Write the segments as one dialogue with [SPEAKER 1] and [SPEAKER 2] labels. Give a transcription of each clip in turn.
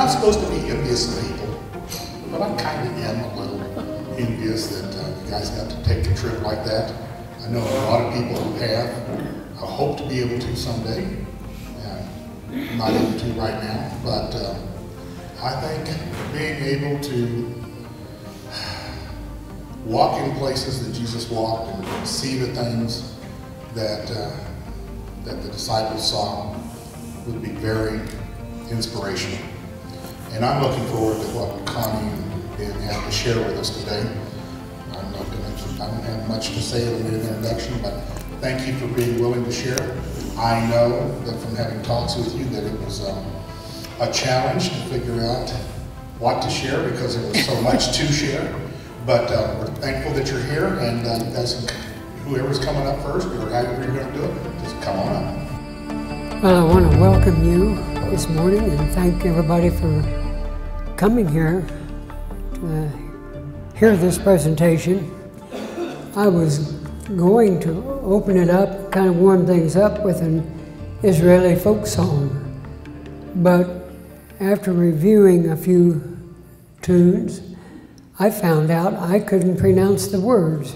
[SPEAKER 1] not supposed to be envious of people, but I kind of am a little envious that you guys got to take a trip like that. I know a lot of people who have. I hope to be able to someday. I'm not able to right now, but I think being able to walk in places that Jesus walked and see the things that that the disciples saw would be very inspirational. And I'm looking forward to what Connie and Ben have to share with us today. I'm not going to, I don't have much to say in the introduction, but thank you for being willing to share. I know that from having talks with you that it was a challenge to figure out what to share because there was so much to share. But we're thankful that you're here, and you guys, whoever's coming up first, or however you're going to do it, just come on up.
[SPEAKER 2] Well, I want to welcome you this morning and thank everybody for coming here to hear this presentation. I was going to open it up, kind of warm things up with an Israeli folk song, but after reviewing a few tunes, I found out I couldn't pronounce the words.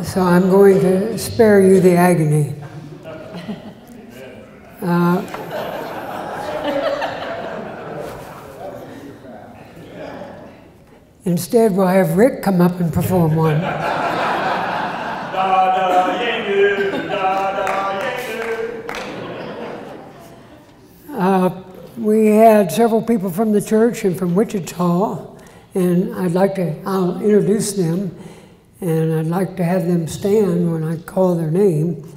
[SPEAKER 2] So I'm going to spare you the agony. Instead, we'll have Rick come up and perform one. We had several people from the church and from Wichita, and I'll introduce them, and I'd like to have them stand when I call their name.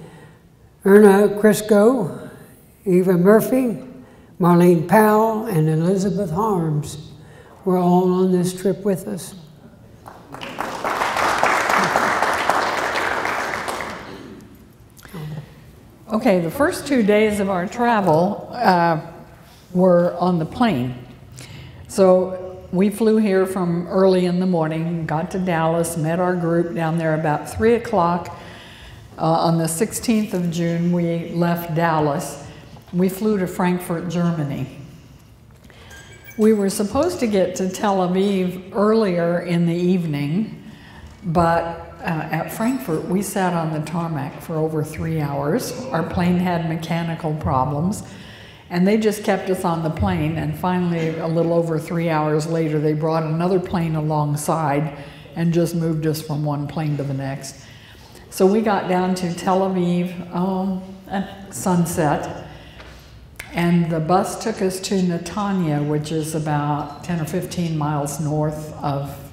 [SPEAKER 2] Erna Crisco, Eva Murphy, Marlene Powell, and Elizabeth Harms were all on this trip with us.
[SPEAKER 3] Okay, the first 2 days of our travel were on the plane. So we flew here from early in the morning, got to Dallas, met our group down there about 3 o'clock. On the 16th of June, we left Dallas. We flew to Frankfurt, Germany. We were supposed to get to Tel Aviv earlier in the evening, but at Frankfurt, we sat on the tarmac for over 3 hours. Our plane had mechanical problems, and they just kept us on the plane, and finally, a little over 3 hours later, they brought another plane alongside and just moved us from one plane to the next. So we got down to Tel Aviv at sunset, and the bus took us to Netanya, which is about 10 or 15 miles north of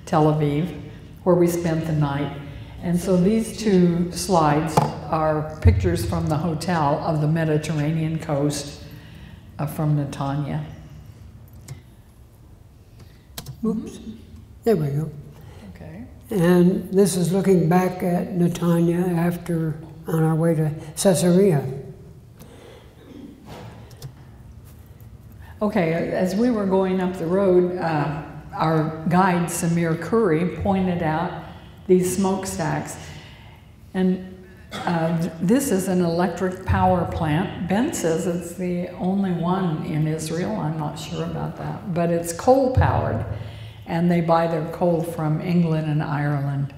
[SPEAKER 3] Tel Aviv, where we spent the night. And so these two slides are pictures from the hotel of the Mediterranean coast from Netanya.
[SPEAKER 2] Oops, there we go.
[SPEAKER 3] Okay.
[SPEAKER 2] And this is looking back at Netanya on our way to Caesarea.
[SPEAKER 3] Okay, as we were going up the road, our guide, Samir Curry, pointed out these smokestacks. And this is an electric power plant. Ben says it's the only one in Israel. I'm not sure about that. But it's coal-powered, and they buy their coal from England and Ireland.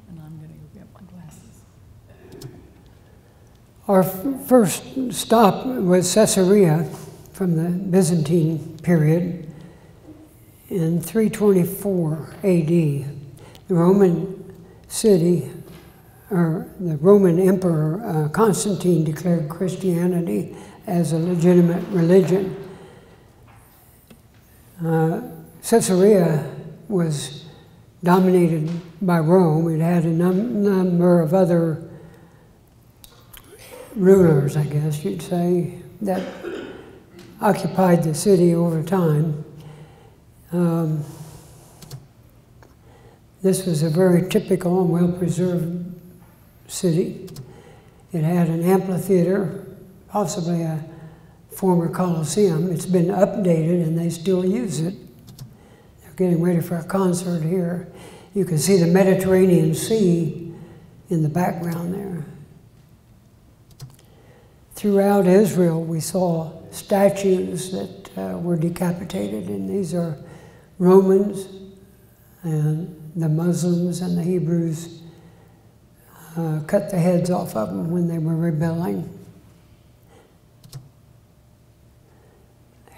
[SPEAKER 3] And I'm going to go get my glasses.
[SPEAKER 2] Our first stop was Caesarea from the Byzantine period. In 324 AD, the Roman city, or the Roman Emperor Constantine declared Christianity as a legitimate religion. Caesarea was dominated by Rome. It had a number of other rulers, I guess you'd say, that occupied the city over time. This was a very typical and well-preserved city. It had an amphitheater, possibly a former Colosseum. It's been updated and they still use it. They're getting ready for a concert here. You can see the Mediterranean Sea in the background there. Throughout Israel, we saw statues that were decapitated, and these are Romans, and the Muslims and the Hebrews cut the heads off of them when they were rebelling.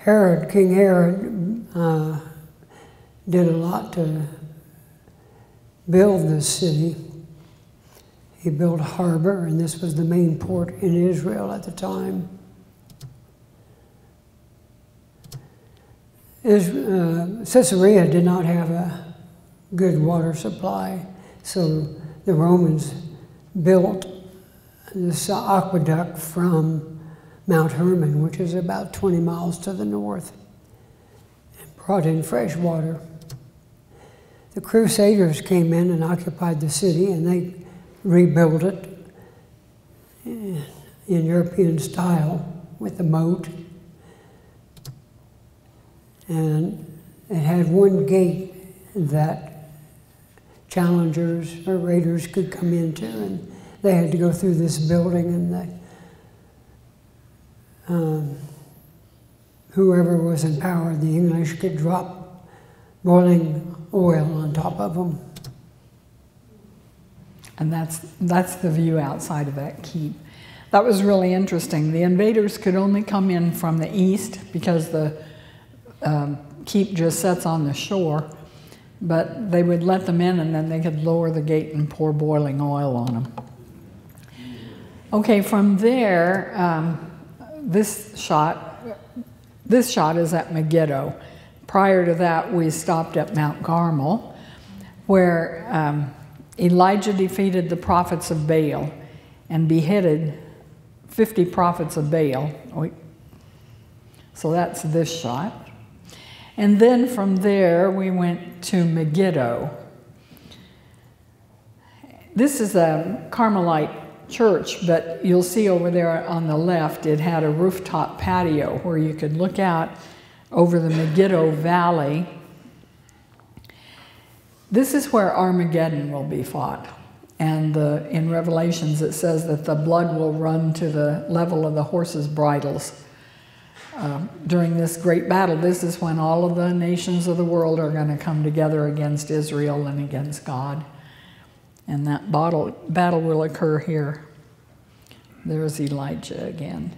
[SPEAKER 2] King Herod did a lot to build this city. He built a harbor, and this was the main port in Israel at the time. Caesarea did not have a good water supply, so the Romans built this aqueduct from Mount Hermon, which is about 20 miles to the north, and brought in fresh water. The Crusaders came in and occupied the city, and they rebuilt it in European style with the moat. And it had one gate that challengers or raiders could come into, and they had to go through this building, and whoever was in power, the English, could drop boiling oil on top of them.
[SPEAKER 3] And that's the view outside of that keep. That was really interesting. The invaders could only come in from the east because the keep just sits on the shore, but they would let them in, and then they could lower the gate and pour boiling oil on them. Okay, from there, this shot is at Megiddo. Prior to that, we stopped at Mount Carmel, where Elijah defeated the prophets of Baal and beheaded 50 prophets of Baal. So that's this shot. And then from there, we went to Megiddo. This is a Carmelite church, but you'll see over there on the left, it had a rooftop patio where you could look out over the Megiddo Valley. This is where Armageddon will be fought. And in Revelations, it says that the blood will run to the level of the horses' bridles. During this great battle, this is when all of the nations of the world are going to come together against Israel and against God. And that battle will occur here. There's Elijah again.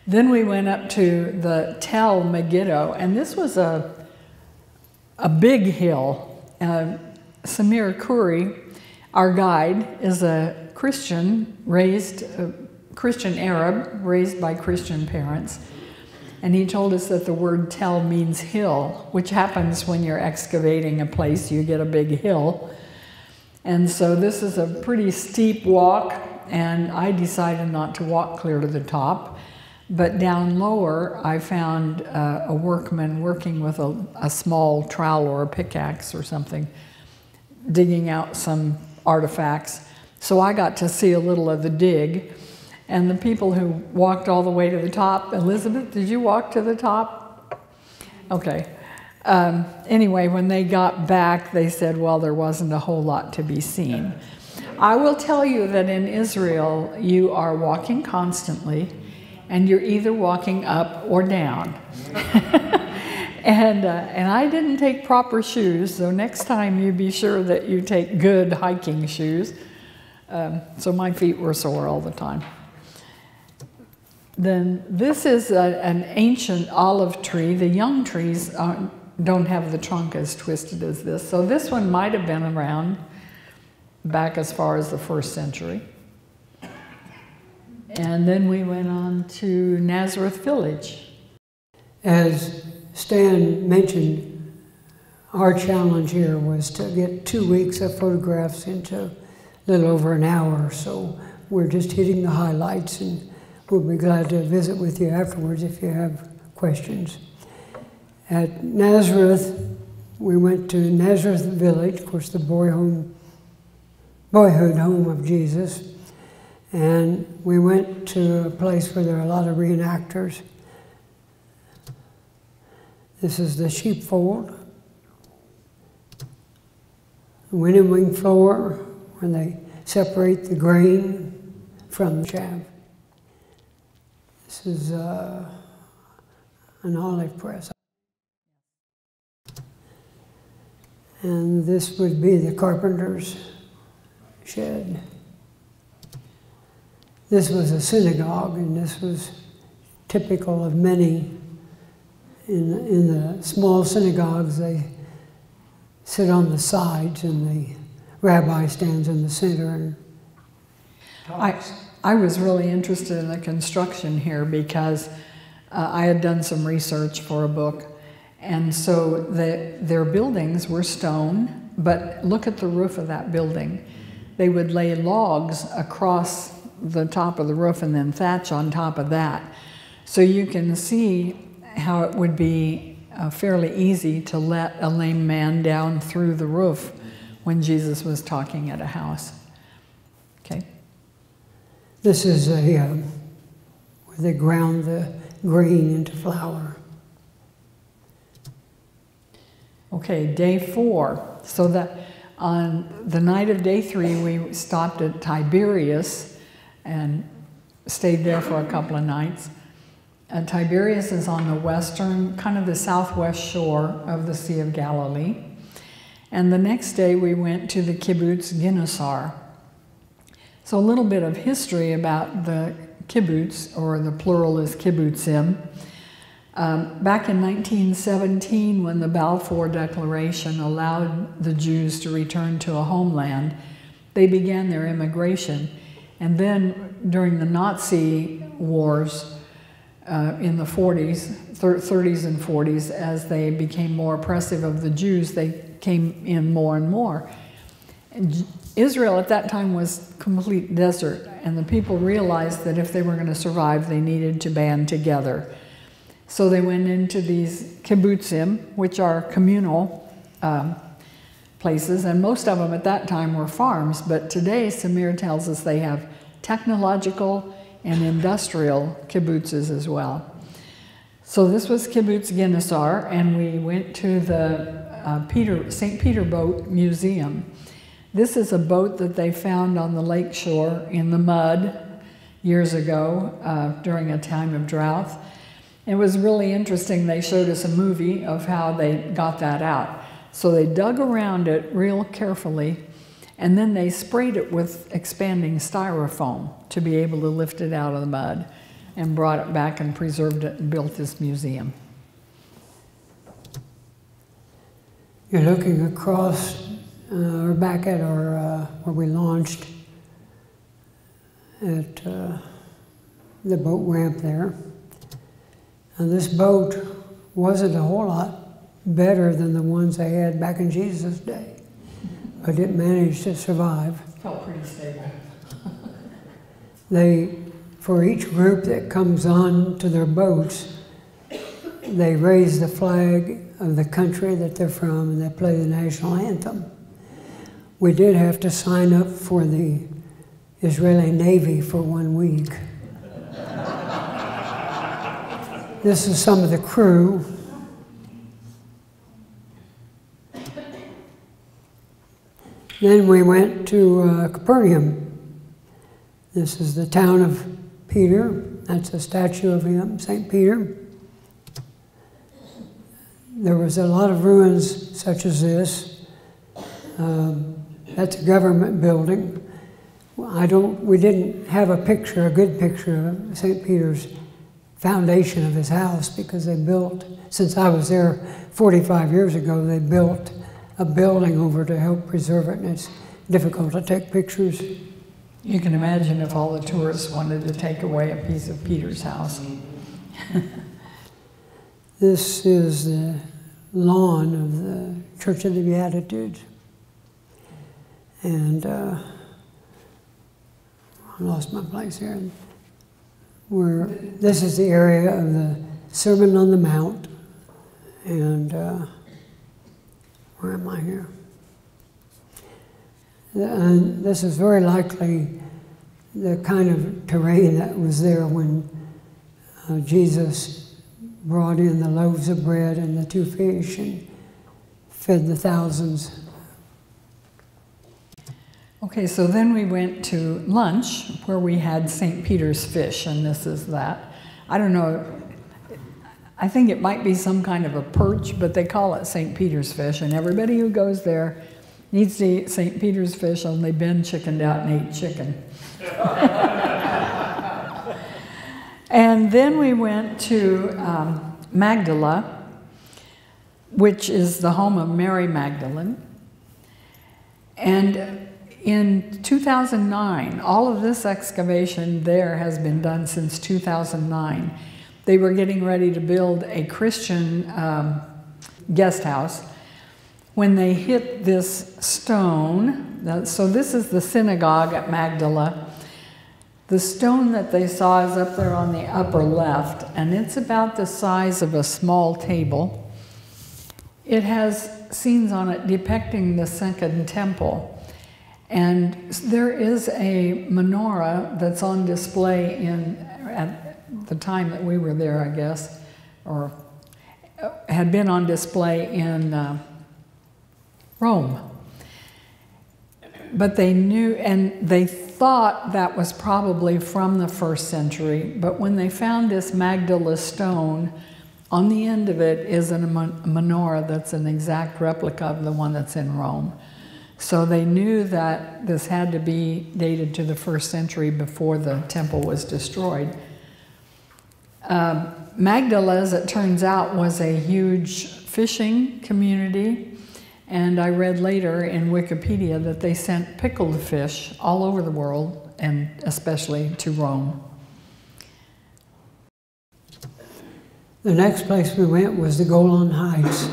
[SPEAKER 3] Then we went up to the Tel Megiddo, and this was a big hill. Samir Khoury, our guide, is a Christian Arab raised by Christian parents. And he told us that the word tel means hill, which happens when you're excavating a place, you get a big hill. And so this is a pretty steep walk, and I decided not to walk clear to the top. But down lower, I found a workman working with a small trowel or a pickaxe or something, digging out some artifacts. So I got to see a little of the dig. And the people who walked all the way to the top, Elizabeth, did you walk to the top? Okay. Anyway, when they got back, they said, well, there wasn't a whole lot to be seen. I will tell you that in Israel, you are walking constantly, and you're either walking up or down. And I didn't take proper shoes, so next time you be sure that you take good hiking shoes. So my feet were sore all the time. Then this is an ancient olive tree. The young trees don't have the trunk as twisted as this. So this one might have been around back as far as the 1st century. And then we went on to Nazareth Village.
[SPEAKER 2] As Stan mentioned, our challenge here was to get 2 weeks of photographs into a little over an hour. So we're just hitting the highlights, and we'll be glad to visit with you afterwards if you have questions. At Nazareth, we went to Nazareth Village, of course, the boyhood home of Jesus. And we went to a place where there are a lot of reenactors. This is the sheepfold. The winnowing floor, where they separate the grain from the chaff. This is an olive press. And this would be the carpenter's shed. This was a synagogue, and this was typical of many. In the small synagogues, they sit on the sides, and the rabbi stands in the center and talks.
[SPEAKER 3] I was really interested in the construction here because I had done some research for a book, and so their buildings were stone, but look at the roof of that building. They would lay logs across the top of the roof and then thatch on top of that. So you can see how it would be fairly easy to let a lame man down through the roof when Jesus was talking at a house. Okay.
[SPEAKER 2] This is where they ground the grain into flour.
[SPEAKER 3] Okay, day 4. So that on the night of day 3, we stopped at Tiberias and stayed there for a couple of nights. Tiberias is on the western, kind of the southwest shore of the Sea of Galilee. And the next day we went to the kibbutz Ginosar. So a little bit of history about the kibbutz, or the plural is kibbutzim. Back in 1917, when the Balfour Declaration allowed the Jews to return to a homeland, they began their immigration. And then during the Nazi wars in the 30s and 40s, as they became more oppressive of the Jews, they came in more and more. And Israel at that time was complete desert, and the people realized that if they were going to survive, they needed to band together. So they went into these kibbutzim, which are communal places, and most of them at that time were farms, but today Samir tells us they have technological and industrial kibbutzes as well. So this was kibbutz Ginosar, and we went to the St. Peter Boat Museum. This is a boat that they found on the lake shore in the mud years ago during a time of drought. It was really interesting. They showed us a movie of how they got that out. So they dug around it real carefully, and then they sprayed it with expanding styrofoam to be able to lift it out of the mud, and brought it back and preserved it and built this museum.
[SPEAKER 2] You're looking across, or back at our, where we launched at the boat ramp there. And this boat wasn't a whole lot better than the ones they had back in Jesus' day, but it managed to survive.
[SPEAKER 3] Felt pretty stable.
[SPEAKER 2] For each group that comes on to their boats, they raise the flag of the country that they're from, and they play the national anthem. We did have to sign up for the Israeli Navy for 1 week. This is some of the crew. Then we went to Capernaum. This is the town of Peter. That's a statue of him, St. Peter. There was a lot of ruins such as this. That's a government building. We didn't have a good picture of St. Peter's foundation of his house, because they built, since I was there 45 years ago, they built a building over to help preserve it, and it's difficult to take pictures.
[SPEAKER 3] You can imagine if all the tourists wanted to take away a piece of Peter's house.
[SPEAKER 2] This is the lawn of the Church of the Beatitudes. And I lost my place here. This is the area of the Sermon on the Mount. And where am I here? And this is very likely the kind of terrain that was there when Jesus brought in the loaves of bread and the 2 fish and fed the thousands.
[SPEAKER 3] Okay, so then we went to lunch where we had St. Peter's fish, and this is that. I don't know, I think it might be some kind of a perch, but they call it St. Peter's fish, and everybody who goes there needs to eat St. Peter's fish, only Ben chickened out and ate chicken. And then we went to Magdala, which is the home of Mary Magdalene. And in 2009, all of this excavation there has been done since 2009. They were getting ready to build a Christian guest house when they hit this stone. So this is the synagogue at Magdala. The stone that they saw is up there on the upper left, and it's about the size of a small table. It has scenes on it depicting the Second Temple. And there is a menorah that's on display at the time that we were there, I guess, or had been on display in Rome. But they knew, and they thought that was probably from the 1st century, but when they found this Magdala stone, on the end of it is a menorah that's an exact replica of the one that's in Rome. So they knew that this had to be dated to the 1st century before the temple was destroyed. Magdala, as it turns out, was a huge fishing community, and I read later in Wikipedia that they sent pickled fish all over the world, and especially to Rome.
[SPEAKER 2] The next place we went was the Golan Heights,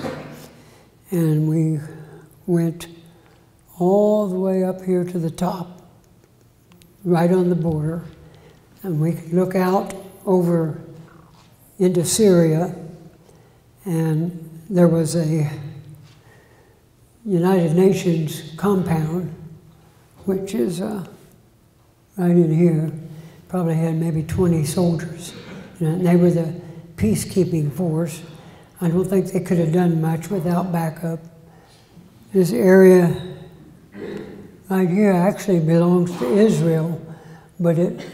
[SPEAKER 2] and we went all the way up here to the top, right on the border, and we could look out over into Syria, and there was a United Nations compound, which is right in here, probably had maybe 20 soldiers, and they were the peacekeeping force. I don't think they could have done much without backup. This area right here actually belongs to Israel, but it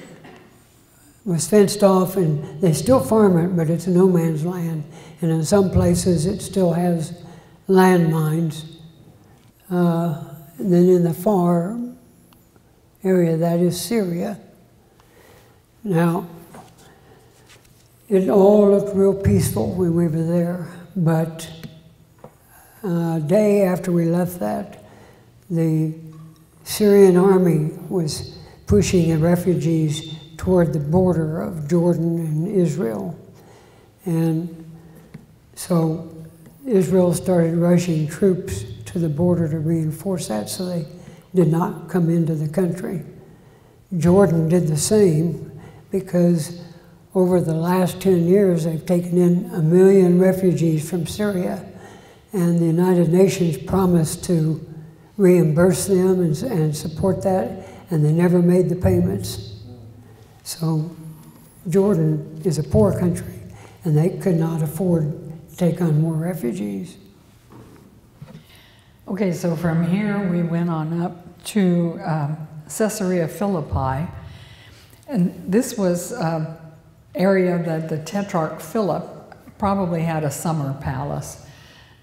[SPEAKER 2] was fenced off, and they still farm it, but it's no man's land. And in some places it still has landmines. And then in the far area, that is Syria. Now, it all looked real peaceful when we were there, but a day after we left that, the Syrian army was pushing the refugees toward the border of Jordan and Israel. And so Israel started rushing troops to the border to reinforce that, so they did not come into the country. Jordan did the same, because over the last 10 years they've taken in 1 million refugees from Syria, and the United Nations promised to reimburse them and support that, and they never made the payments. So Jordan is a poor country, and they could not afford to take on more refugees.
[SPEAKER 3] Okay, so from here we went on up to Caesarea Philippi, and this was an area that the Tetrarch Philip probably had a summer palace.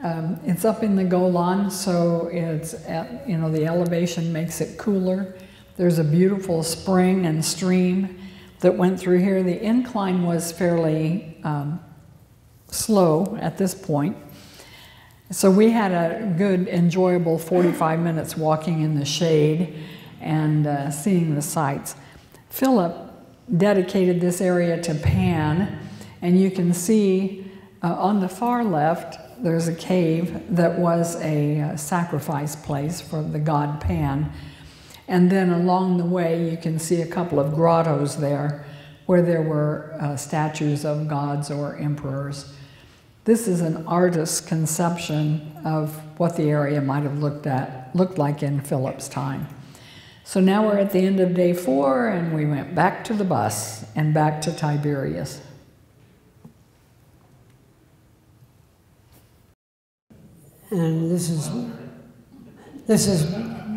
[SPEAKER 3] It's up in the Golan, so it's at, the elevation makes it cooler. There's a beautiful spring and stream that went through here. The incline was fairly slow at this point. So we had a good, enjoyable 45 minutes walking in the shade and seeing the sights. Philip dedicated this area to Pan, and you can see on the far left there's a cave that was a sacrifice place for the god Pan. And then along the way you can see a couple of grottos there where there were statues of gods or emperors. This is an artist's conception of what the area might have looked like in Philip's time. So now we're at the end of day 4, and we went back to the bus and back to Tiberias.
[SPEAKER 2] And this is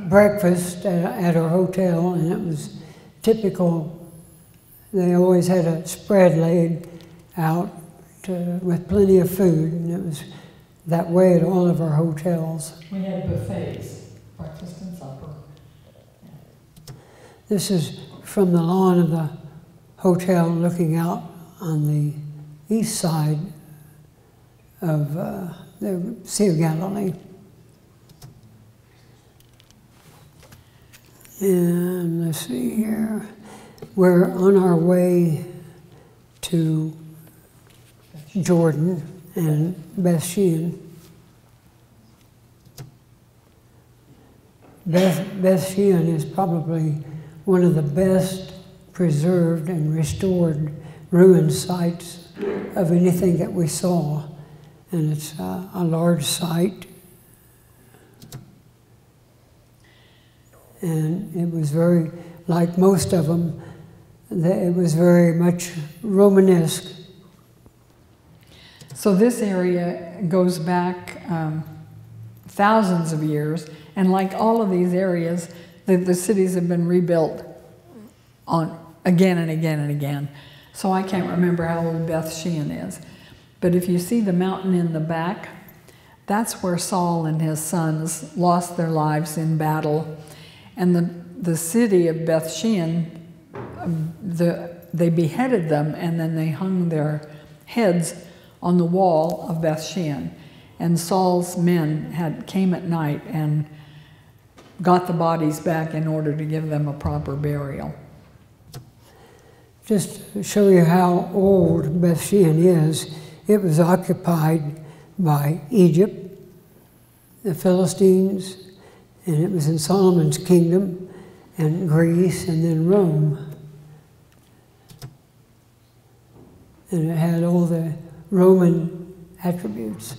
[SPEAKER 2] breakfast at our hotel, and it was typical. They always had a spread laid out with plenty of food, and it was that way at all of our hotels.
[SPEAKER 3] We had buffets, breakfast and supper.
[SPEAKER 2] This is from the lawn of the hotel looking out on the east side of the Sea of Galilee. And let's see here. We're on our way to Jordan and Beth Shean. Beth Shean is probably one of the best preserved and restored ruin sites of anything that we saw. And it's a large site. And it was very, like most of them, it was very much Romanesque.
[SPEAKER 3] So this area goes back thousands of years, and like all of these areas, the cities have been rebuilt on again and again and again. So I can't remember how old Beth Shean is. But if you see the mountain in the back, that's where Saul and his sons lost their lives in battle. And the city of Beth Shean, they beheaded them, and then they hung their heads on the wall of Beth Shean. And Saul's men came at night and got the bodies back in order to give them a proper burial.
[SPEAKER 2] Just to show you how old Beth Shean is, it was occupied by Egypt, the Philistines, and it was in Solomon's kingdom, and Greece, and then Rome. And it had all the Roman attributes.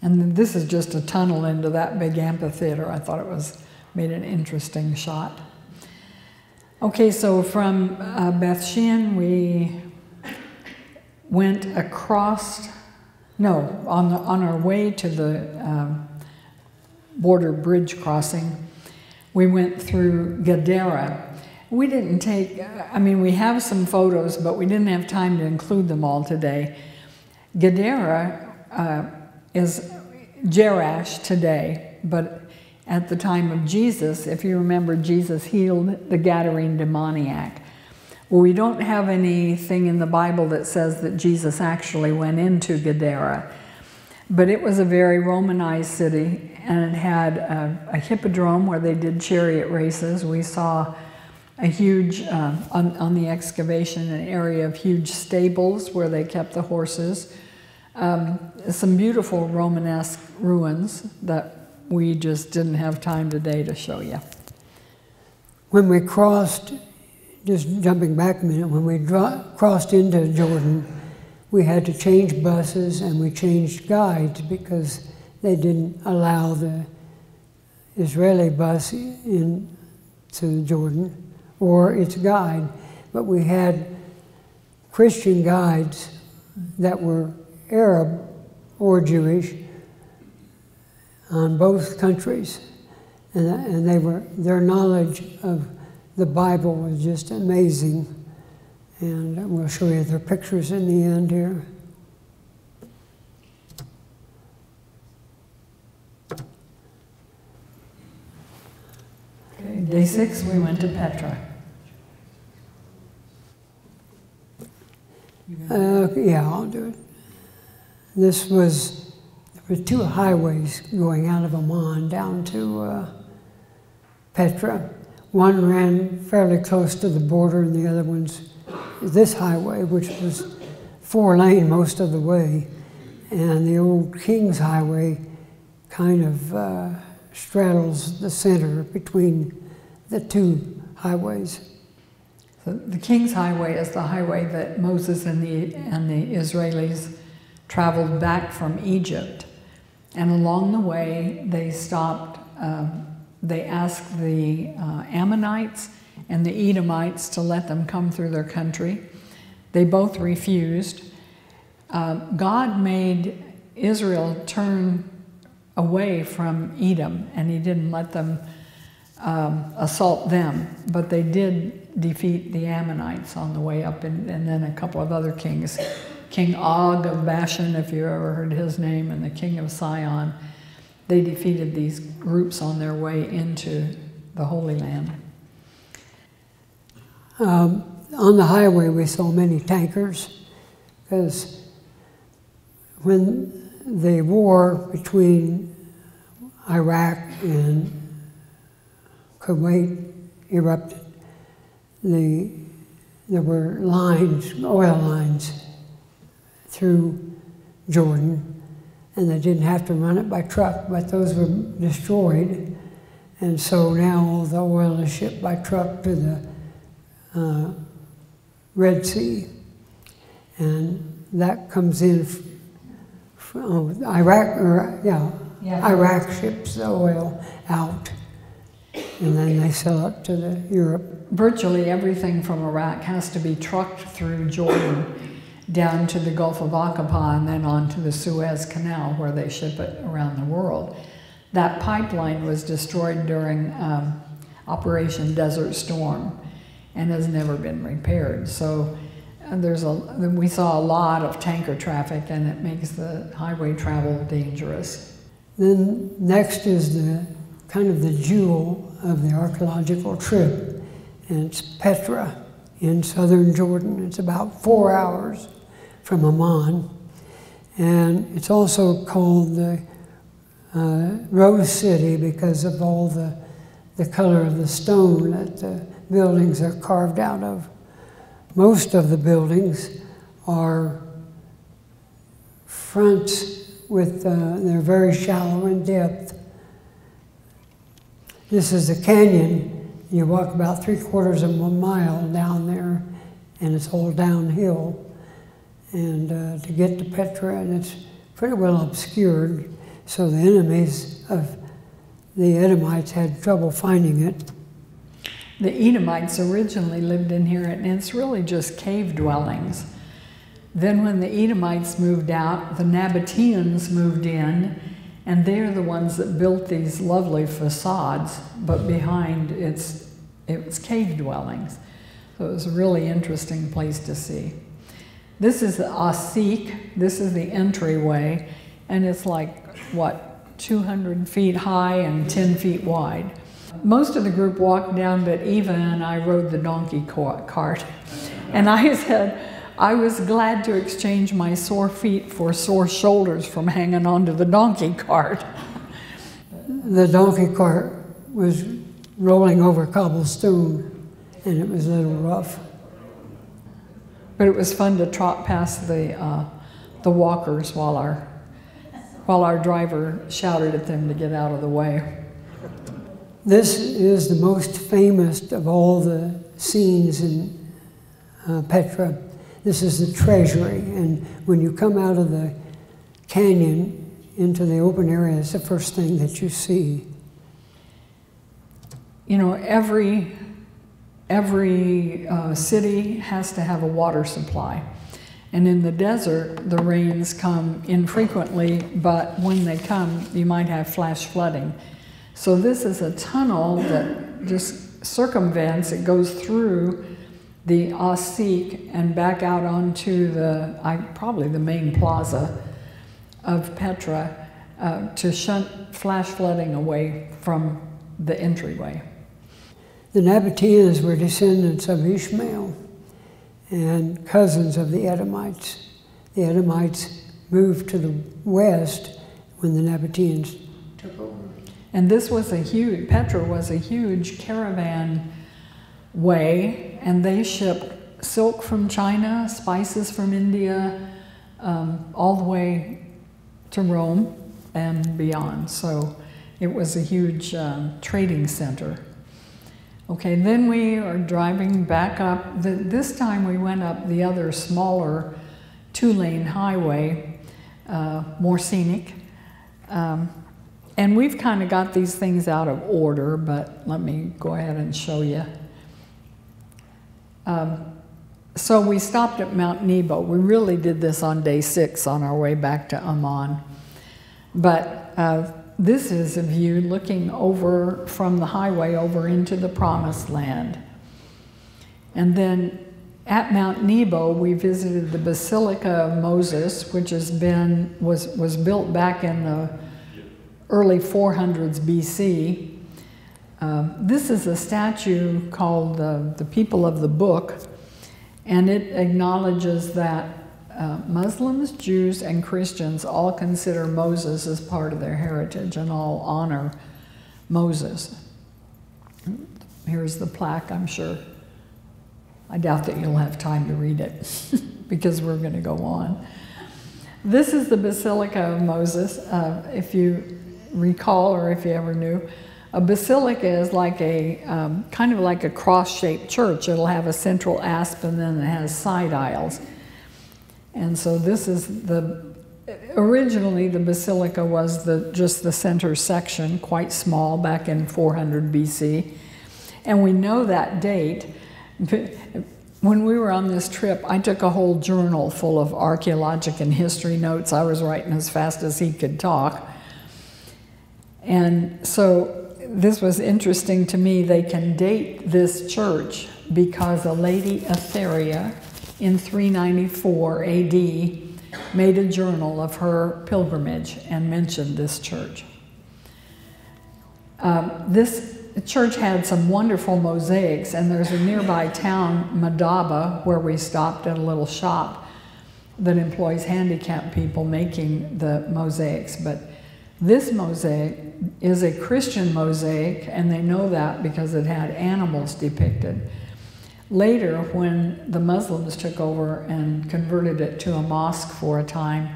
[SPEAKER 3] And this is just a tunnel into that big amphitheater. I thought it made an interesting shot. Okay, so from Beth Shean, we went across, on our way to the border bridge crossing, we went through Gadara. We didn't take, we have some photos, but we didn't have time to include them all today. Gadara is Jerash today, but at the time of Jesus, if you remember, Jesus healed the Gadarene demoniac. Well, we don't have anything in the Bible that says that Jesus actually went into Gadara, but it was a very Romanized city, and it had a hippodrome where they did chariot races. We saw a huge, on the excavation, an area of huge stables where they kept the horses. Some beautiful Romanesque ruins that we just didn't have time today to show you.
[SPEAKER 2] When we crossed, just jumping back a minute, when we crossed into Jordan, we had to change buses and we changed guides because they didn't allow the Israeli bus into Jordan or its guide. But we had Christian guides that were Arab or Jewish on both countries, and their knowledge of the Bible was just amazing. And we'll show you their pictures in the end here.
[SPEAKER 3] Okay, day 6, we went to Petra.
[SPEAKER 2] Yeah, I'll do it. There were two highways going out of Amman down to Petra. One ran fairly close to the border, and the other one's this highway, which was 4-lane most of the way. And the old King's Highway kind of straddles the center between the two highways.
[SPEAKER 3] So the King's Highway is the highway that Moses and the Israelis traveled back from Egypt. And along the way, they stopped, they asked the Ammonites and the Edomites to let them come through their country. They both refused. God made Israel turn away from Edom, and he didn't let them assault them, but they did defeat the Ammonites on the way up, and then a couple of other kings. King Og of Bashan, if you ever heard his name, and the king of Sion. They defeated these groups on their way into the Holy Land.
[SPEAKER 2] On the highway, we saw many tankers, because when the war between Iraq and Kuwait erupted, there were lines, oil lines, through Jordan, and they didn't have to run it by truck, but those were destroyed. And so now all the oil is shipped by truck to the Red Sea. And that comes in from Iraq, Iraq ships the oil out, and then they sell it to Europe.
[SPEAKER 3] Virtually everything from Iraq has to be trucked through Jordan down to the Gulf of Aqaba and then on to the Suez Canal, where they ship it around the world. That pipeline was destroyed during Operation Desert Storm and has never been repaired. So we saw a lot of tanker traffic, and it makes the highway travel dangerous.
[SPEAKER 2] Then next is the kind of the jewel of the archaeological trip, and it's Petra in southern Jordan. It's about 4 hours from Amman, and it's also called the Rose City because of all the color of the stone that the buildings are carved out of. Most of the buildings are fronts with, they're very shallow in depth. This is a canyon. You walk about 3/4 of a mile down there, and it's all downhill. And to get to Petra, and it's pretty well obscured, so the enemies of the Edomites had trouble finding it.
[SPEAKER 3] The Edomites originally lived in here, and it's really just cave dwellings. Then when the Edomites moved out, the Nabateans moved in, and they're the ones that built these lovely facades, but behind it was cave dwellings. So it was a really interesting place to see. This is the Asik, this is the entryway, and it's like, what, 200 feet high and 10 feet wide. Most of the group walked down, but Eva and I rode the donkey cart. And I said, I was glad to exchange my sore feet for sore shoulders from hanging onto the donkey cart.
[SPEAKER 2] The donkey cart was rolling over cobblestone, and it was a little rough.
[SPEAKER 3] But it was fun to trot past the walkers while our driver shouted at them to get out of the way.
[SPEAKER 2] This is the most famous of all the scenes in Petra. This is the treasury, and when you come out of the canyon into the open area, it's the first thing that you see. You know, every city has to have a water supply. And in the desert, the rains come infrequently, but when they come, you might have flash flooding. So this is a tunnel that just circumvents, it goes through the Asik and back out onto probably the main plaza of Petra to shunt flash flooding away from the entryway. The Nabateans were descendants of Ishmael and cousins of the Edomites. The Edomites moved to the west when the Nabateans took over.
[SPEAKER 3] And this was Petra was a huge caravan way, and they shipped silk from China, spices from India, all the way to Rome and beyond. So it was a huge trading center. Okay, then we are driving back up. This time we went up the other smaller 2-lane highway, more scenic. And we've kind of got these things out of order, but let me go ahead and show you. So we stopped at Mount Nebo. We really did this on day 6 on our way back to Amman. But This is a view looking over from the highway over into the Promised Land. And then at Mount Nebo, we visited the Basilica of Moses, which was built back in the early 400s BC. This is a statue called the People of the Book, and it acknowledges that Muslims, Jews, and Christians all consider Moses as part of their heritage and all honor Moses. Here's the plaque, I'm sure. I doubt that you'll have time to read it because we're going to go on. This is the Basilica of Moses. If you recall, or if you ever knew, a basilica is like a kind of like a cross-shaped church. It'll have a central apse and then it has side aisles. And so this is originally the basilica was just the center section, quite small, back in 400 BC. And we know that date. When we were on this trip, I took a whole journal full of archaeologic and history notes. I was writing as fast as he could talk. And so this was interesting to me. They can date this church because a lady, Etheria, in 394 AD, made a journal of her pilgrimage and mentioned this church. This church had some wonderful mosaics, and there's a nearby town, Madaba, where we stopped at a little shop that employs handicapped people making the mosaics. But this mosaic is a Christian mosaic, and they know that because it had animals depicted. Later, when the Muslims took over and converted it to a mosque for a time,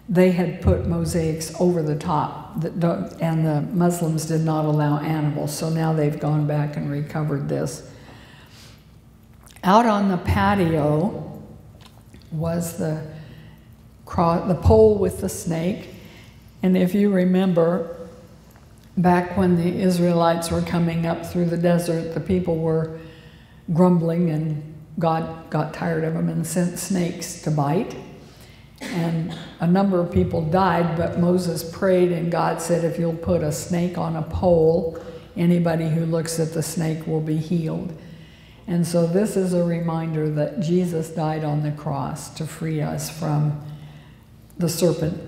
[SPEAKER 3] they had put mosaics over the top, and the Muslims did not allow animals, so now they've gone back and recovered this. Out on the patio was the pole with the snake, and if you remember, back when the Israelites were coming up through the desert, the people were grumbling, and God got tired of them and sent snakes to bite. And a number of people died, but Moses prayed, and God said, if you'll put a snake on a pole, anybody who looks at the snake will be healed. And so this is a reminder that Jesus died on the cross to free us from the serpent,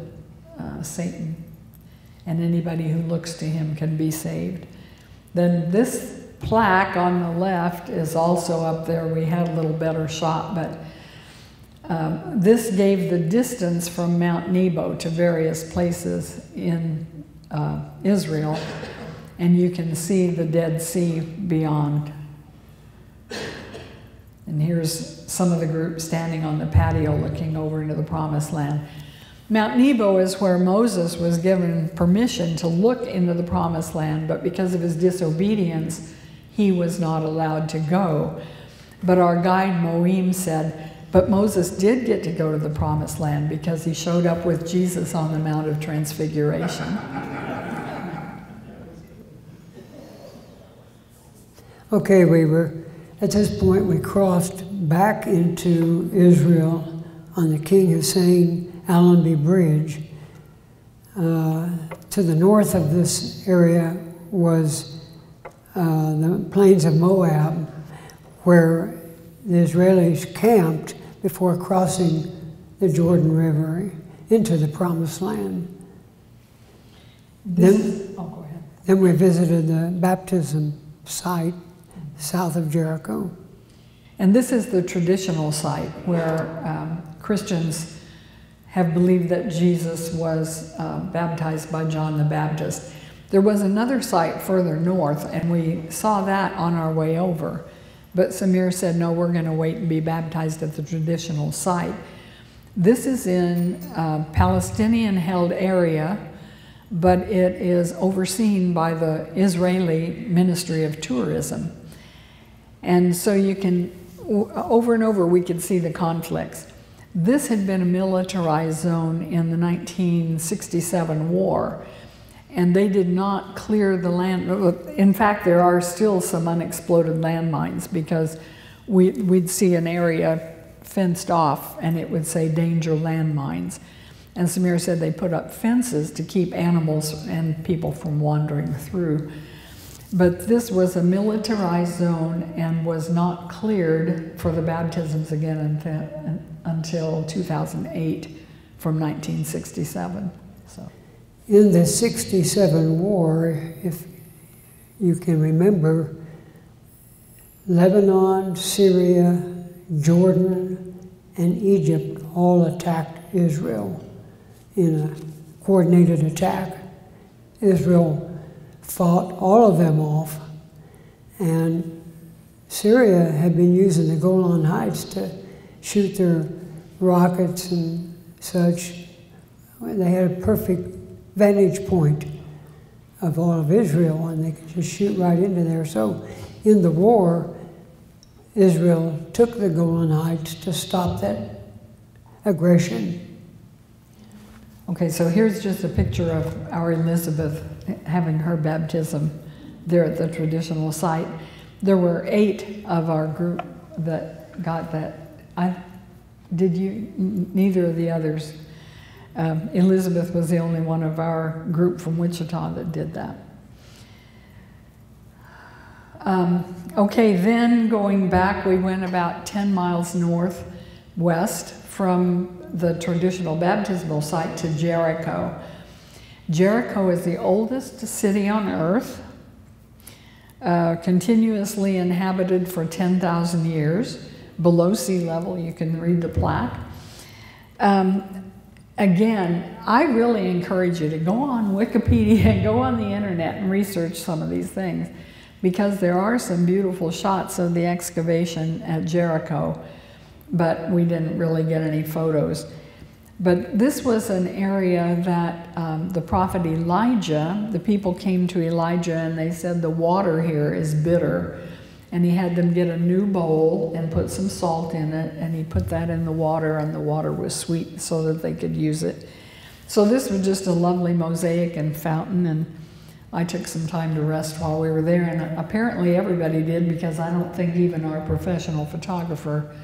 [SPEAKER 3] Satan. And anybody who looks to him can be saved. Then this plaque on the left is also up there. We had a little better shot, but this gave the distance from Mount Nebo to various places in Israel, and you can see the Dead Sea beyond. And here's some of the group standing on the patio looking over into the Promised Land. Mount Nebo is where Moses was given permission to look into the Promised Land, but because of his disobedience, he was not allowed to go. But our guide Moim said, but Moses did get to go to the Promised Land because he showed up with Jesus on the Mount of Transfiguration.
[SPEAKER 2] Okay, at this point we crossed back into Israel on the King Hussein Allenby Bridge. To the north of this area was the plains of Moab, where the Israelis camped before crossing the Jordan River into the Promised Land.
[SPEAKER 3] Go ahead.
[SPEAKER 2] Then we visited the baptism site south of Jericho.
[SPEAKER 3] And this is the traditional site where Christians have believed that Jesus was baptized by John the Baptist. There was another site further north, and we saw that on our way over. But Samir said, no, we're going to wait and be baptized at the traditional site. This is in a Palestinian-held area, but it is overseen by the Israeli Ministry of Tourism. And so you can, over and over, we could see the conflicts. This had been a militarized zone in the 1967 war, and they did not clear the land. In fact, there are still some unexploded landmines because we'd see an area fenced off and it would say danger landmines. And Samir said they put up fences to keep animals and people from wandering through. But this was a militarized zone and was not cleared for the baptisms again until 2008 from 1967. So.
[SPEAKER 2] In the 67 war, if you can remember, Lebanon, Syria, Jordan, and Egypt all attacked Israel in a coordinated attack. Israel fought all of them off, and Syria had been using the Golan Heights to shoot their rockets and such. They had a perfect vantage point of all of Israel, and they could just shoot right into there. So in the war, Israel took the Golan Heights to stop that aggression.
[SPEAKER 3] Okay, so here's just a picture of our Elizabeth having her baptism there at the traditional site. There were 8 of our group that got that. Neither of the others. Elizabeth was the only one of our group from Wichita that did that. Okay, then going back, we went about 10 miles northwest from the traditional baptismal site to Jericho. Jericho is the oldest city on earth, continuously inhabited for 10,000 years, below sea level. You can read the plaque. Again, I really encourage you to go on Wikipedia and go on the internet and research some of these things, because there are some beautiful shots of the excavation at Jericho, but we didn't really get any photos. But this was an area that the prophet Elijah, the people came to Elijah and they said the water here is bitter. And he had them get a new bowl and put some salt in it, and he put that in the water, and the water was sweet so that they could use it. So this was just a lovely mosaic and fountain, and I took some time to rest while we were there, and apparently everybody did, because I don't think even our professional photographer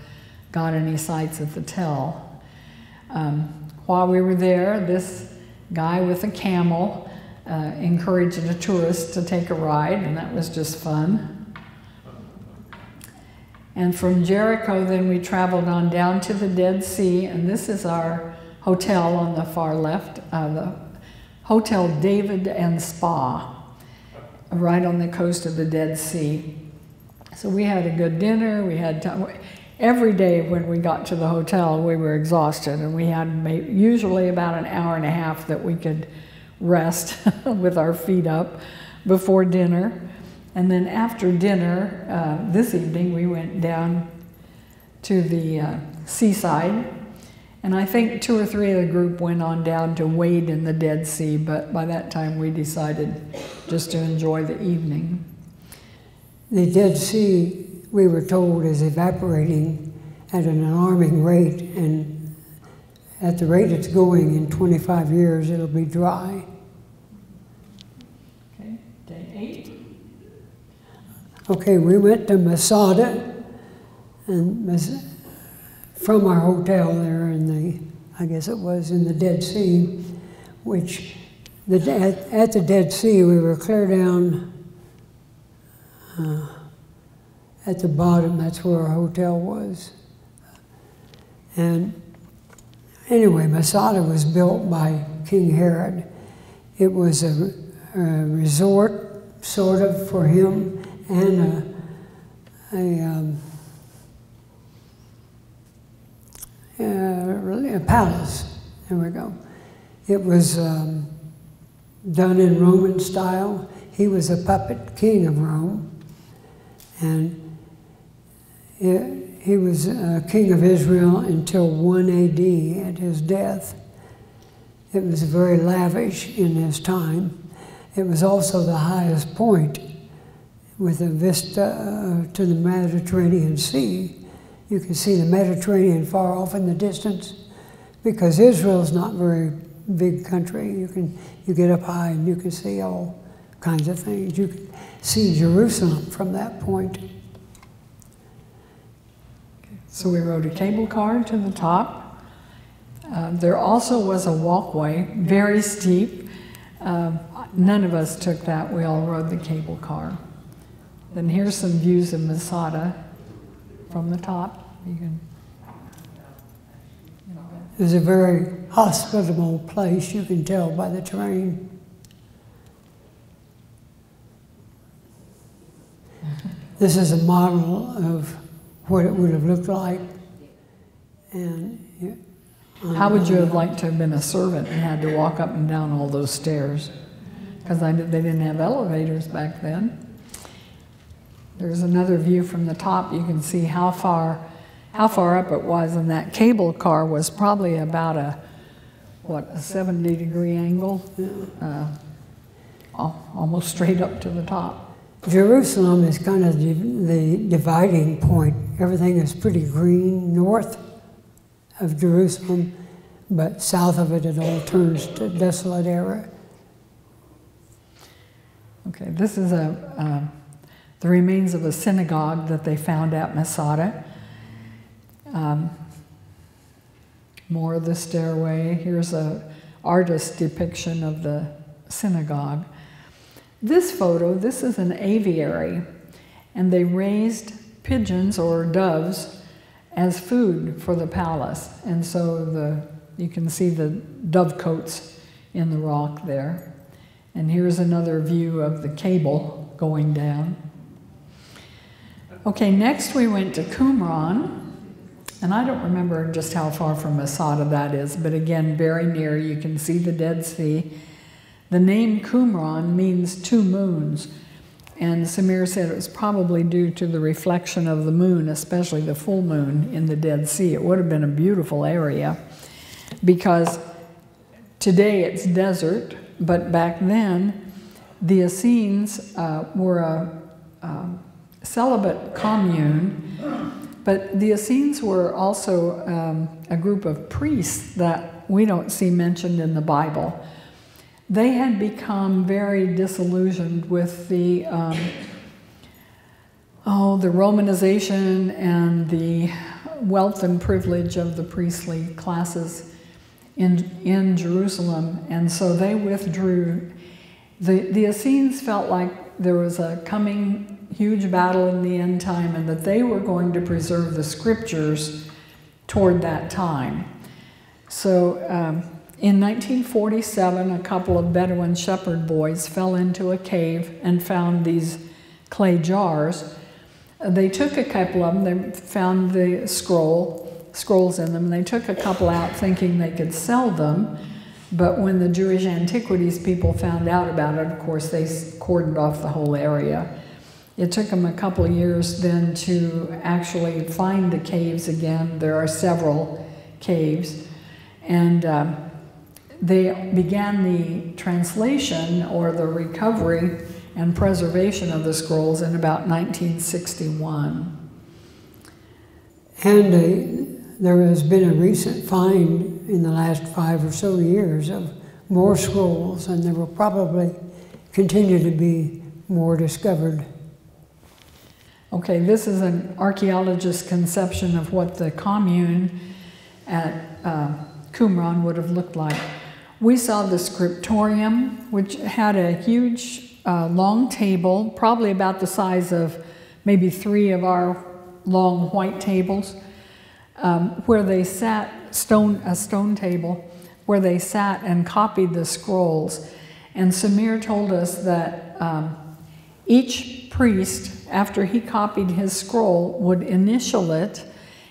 [SPEAKER 3] got any sights at the Tell. While we were there, this guy with a camel encouraged a tourist to take a ride, and that was just fun. And from Jericho, then we traveled on down to the Dead Sea, and this is our hotel on the far left, the Hotel David and Spa, right on the coast of the Dead Sea. So we had a good dinner. We had time. Every day when we got to the hotel, we were exhausted, and we had usually about an hour and a half that we could rest with our feet up before dinner. And then after dinner, this evening, we went down to the seaside. And I think 2 or 3 of the group went on down to wade in the Dead Sea, but by that time we decided just to enjoy the evening.
[SPEAKER 2] The Dead Sea, we were told, is evaporating at an alarming rate, and at the rate it's going, in 25 years, it'll be dry.
[SPEAKER 3] Okay, day 8.
[SPEAKER 2] Okay, we went to Masada, and from our hotel there in the, I guess it was in the Dead Sea, which at the Dead Sea we were clear down at the bottom. That's where our hotel was. And anyway, Masada was built by King Herod. It was a resort, sort of, for him, and a palace. There we go. It was done in Roman style. He was a puppet king of Rome, and he was king of Israel until 1 AD at his death. It was very lavish in his time. It was also the highest point with a vista to the Mediterranean Sea. You can see the Mediterranean far off in the distance, because Israel's not a very big country. You get up high and you can see all kinds of things. You can see Jerusalem from that point.
[SPEAKER 3] So we rode a cable car to the top, There also was a walkway, very steep. None of us took that. We all rode the cable car. Then here's some views of Masada from the top. You can.
[SPEAKER 2] It was a very hospitable place, you can tell by the terrain. This is a model of what it would have looked like. And
[SPEAKER 3] how would you have liked to have been a servant and had to walk up and down all those stairs? Because they didn't have elevators back then. There's another view from the top. You can see how far up it was, and that cable car was probably about a 70-degree angle, almost straight up to the top.
[SPEAKER 2] Jerusalem is kind of the dividing point. Everything is pretty green north of Jerusalem, but south of it, it all turns to desolate area.
[SPEAKER 3] Okay, this is the remains of a synagogue that they found at Masada. More of the stairway. Here's an artist's depiction of the synagogue. This photo, this is an aviary, and they raised pigeons or doves as food for the palace. And so you can see the dovecotes in the rock there. And here's another view of the cable going down. Okay, next we went to Qumran. And I don't remember just how far from Masada that is, but again, very near. You can see the Dead Sea. The name Qumran means 2 moons. And Samir said it was probably due to the reflection of the moon, especially the full moon in the Dead Sea. It would have been a beautiful area because today it's desert, but back then the Essenes were a celibate commune, but the Essenes were also a group of priests that we don't see mentioned in the Bible. They had become very disillusioned with the Romanization and the wealth and privilege of the priestly classes in Jerusalem, and so they withdrew. The Essenes felt like there was a coming huge battle in the end time and that they were going to preserve the scriptures toward that time. So in 1947, a couple of Bedouin shepherd boys fell into a cave and found these clay jars. They took a couple of them, they found the scrolls in them, and they took a couple out thinking they could sell them. But when the Jewish antiquities people found out about it, of course, they cordoned off the whole area. It took them a couple of years then to actually find the caves again. There are several caves. And they began the translation or the recovery and preservation of the scrolls in about 1961.
[SPEAKER 2] And there has been a recent find in the last 5 or so years of more scrolls, and there will probably continue to be more discovered.
[SPEAKER 3] Okay, this is an archaeologist's conception of what the commune at Qumran would have looked like. We saw the scriptorium, which had a huge long table, probably about the size of maybe 3 of our long white tables, where they sat, a stone table, where they sat and copied the scrolls. And Samir told us that each priest, after he copied his scroll, would initial it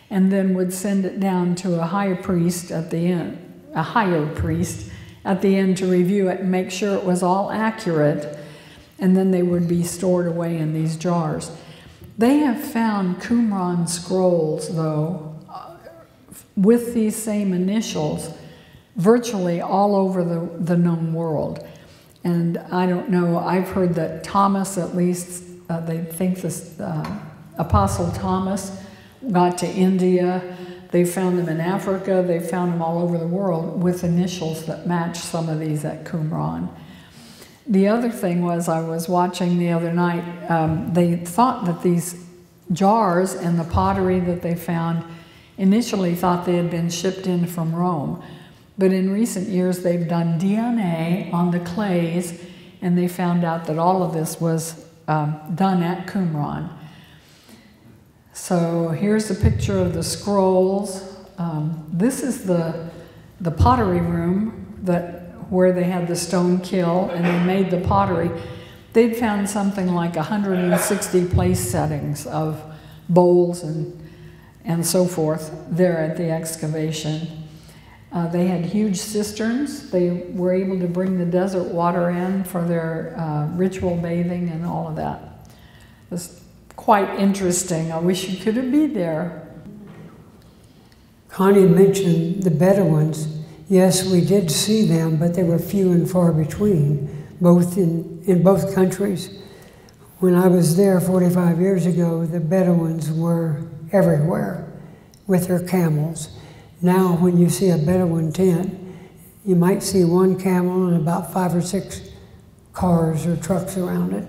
[SPEAKER 3] and then would send it down to a higher priest at the end to review it and make sure it was all accurate, and then they would be stored away in these jars. They have found Qumran scrolls, though, with these same initials virtually all over the known world. And I don't know, I've heard that Thomas, at least, they think this Apostle Thomas got to India. They found them in Africa. They found them all over the world with initials that match some of these at Qumran. The other thing was, I was watching the other night, they thought that these jars and the pottery that they found initially thought they had been shipped in from Rome. But in recent years, they've done DNA on the clays, and they found out that all of this was done at Qumran. So here's a picture of the scrolls. This is the pottery room where they had the stone kiln and they made the pottery. They'd found something like 160 place settings of bowls and so forth there at the excavation. They had huge cisterns. They were able to bring the desert water in for their ritual bathing and all of that. It was quite interesting. I wish you could have been there.
[SPEAKER 2] Connie mentioned the Bedouins. Yes, we did see them, but they were few and far between, both in both countries. When I was there 45 years ago, the Bedouins were everywhere with their camels. Now, when you see a Bedouin tent, you might see one camel and about 5 or 6 cars or trucks around it.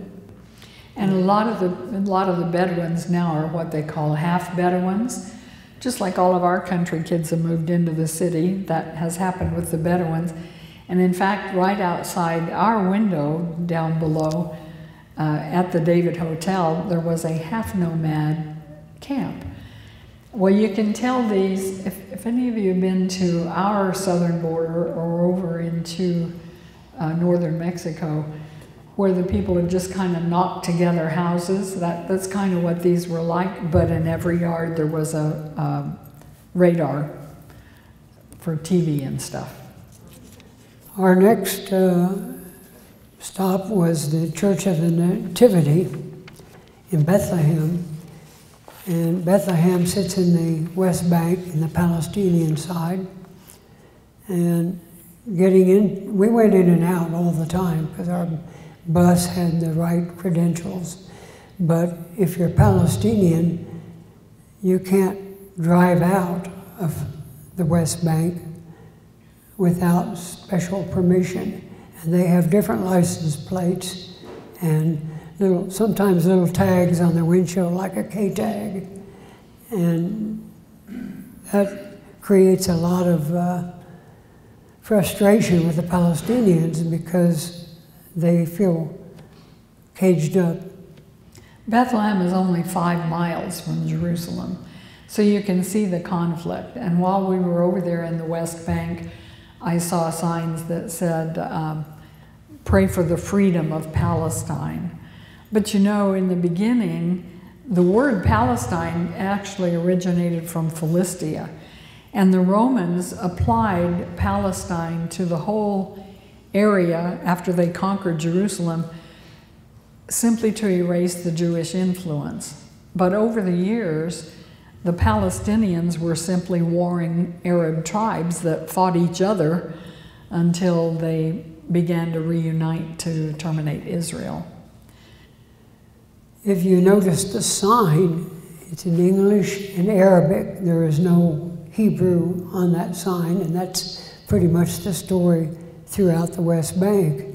[SPEAKER 3] And a lot of the Bedouins now are what they call half Bedouins. Just like all of our country kids have moved into the city, that has happened with the Bedouins. And in fact, right outside our window down below at the David Hotel, there was a half nomad camp. Well, you can tell these, if any of you have been to our southern border or over into northern Mexico, where the people have just kind of knocked together houses, that's kind of what these were like, but in every yard there was a radar for TV and stuff.
[SPEAKER 2] Our next stop was the Church of the Nativity in Bethlehem. And Bethlehem sits in the West Bank, in the Palestinian side. And getting in, we went in and out all the time because our bus had the right credentials. But if you're Palestinian, you can't drive out of the West Bank without special permission. And they have different license plates and sometimes little tags on the windshield like a K-tag. And that creates a lot of frustration with the Palestinians because they feel caged up.
[SPEAKER 3] Bethlehem is only 5 miles from Jerusalem, so you can see the conflict. And while we were over there in the West Bank, I saw signs that said, pray for the freedom of Palestine. But you know, in the beginning, the word Palestine actually originated from Philistia. And the Romans applied Palestine to the whole area after they conquered Jerusalem simply to erase the Jewish influence. But over the years, the Palestinians were simply warring Arab tribes that fought each other until they began to reunite to terminate Israel.
[SPEAKER 2] If you notice the sign, it's in English and Arabic. There is no Hebrew on that sign, and that's pretty much the story throughout the West Bank.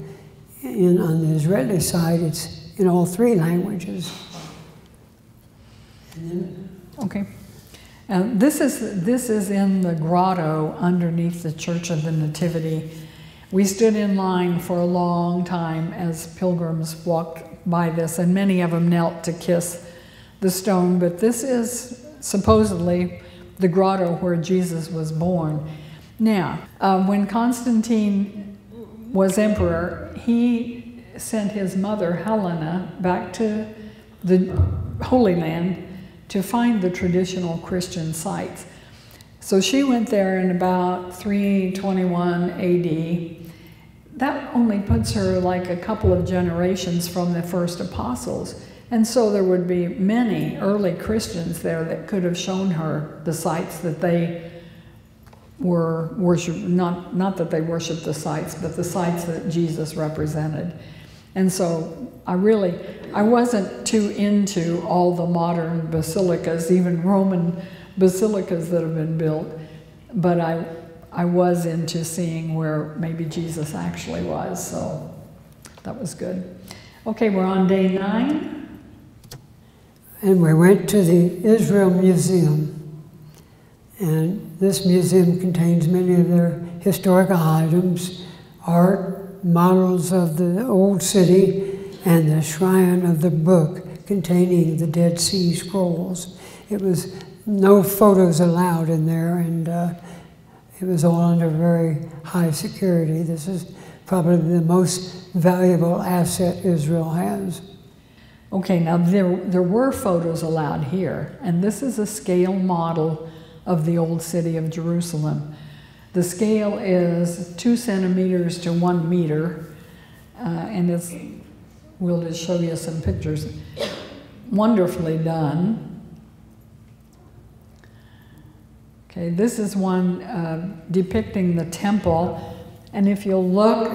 [SPEAKER 2] And on the Israeli side, it's in all 3 languages.
[SPEAKER 3] Okay. This is in the grotto underneath the Church of the Nativity. We stood in line for a long time as pilgrims walked by this, and many of them knelt to kiss the stone, but this is supposedly the grotto where Jesus was born. Now, when Constantine was emperor, he sent his mother, Helena, back to the Holy Land to find the traditional Christian sites. So she went there in about 321 AD. That only puts her like a couple of generations from the first apostles. And so there would be many early Christians there that could have shown her the sites that they were worship, not that they worshiped the sites, but the sites that Jesus represented. And so I wasn't too into all the modern basilicas, even Roman basilicas that have been built, but I was into seeing where maybe Jesus actually was, so that was good. Okay, we're on day 9.
[SPEAKER 2] And we went to the Israel Museum. And this museum contains many of their historical items, art, models of the old city, and the shrine of the book containing the Dead Sea Scrolls. It was no photos allowed in there, and it was all under very high security. This is probably the most valuable asset Israel has.
[SPEAKER 3] Okay, now there were photos allowed here, and this is a scale model of the old city of Jerusalem. The scale is 2 centimeters to 1 meter, and we'll just show you some pictures. Wonderfully done. Okay, this is one depicting the temple, and if you'll look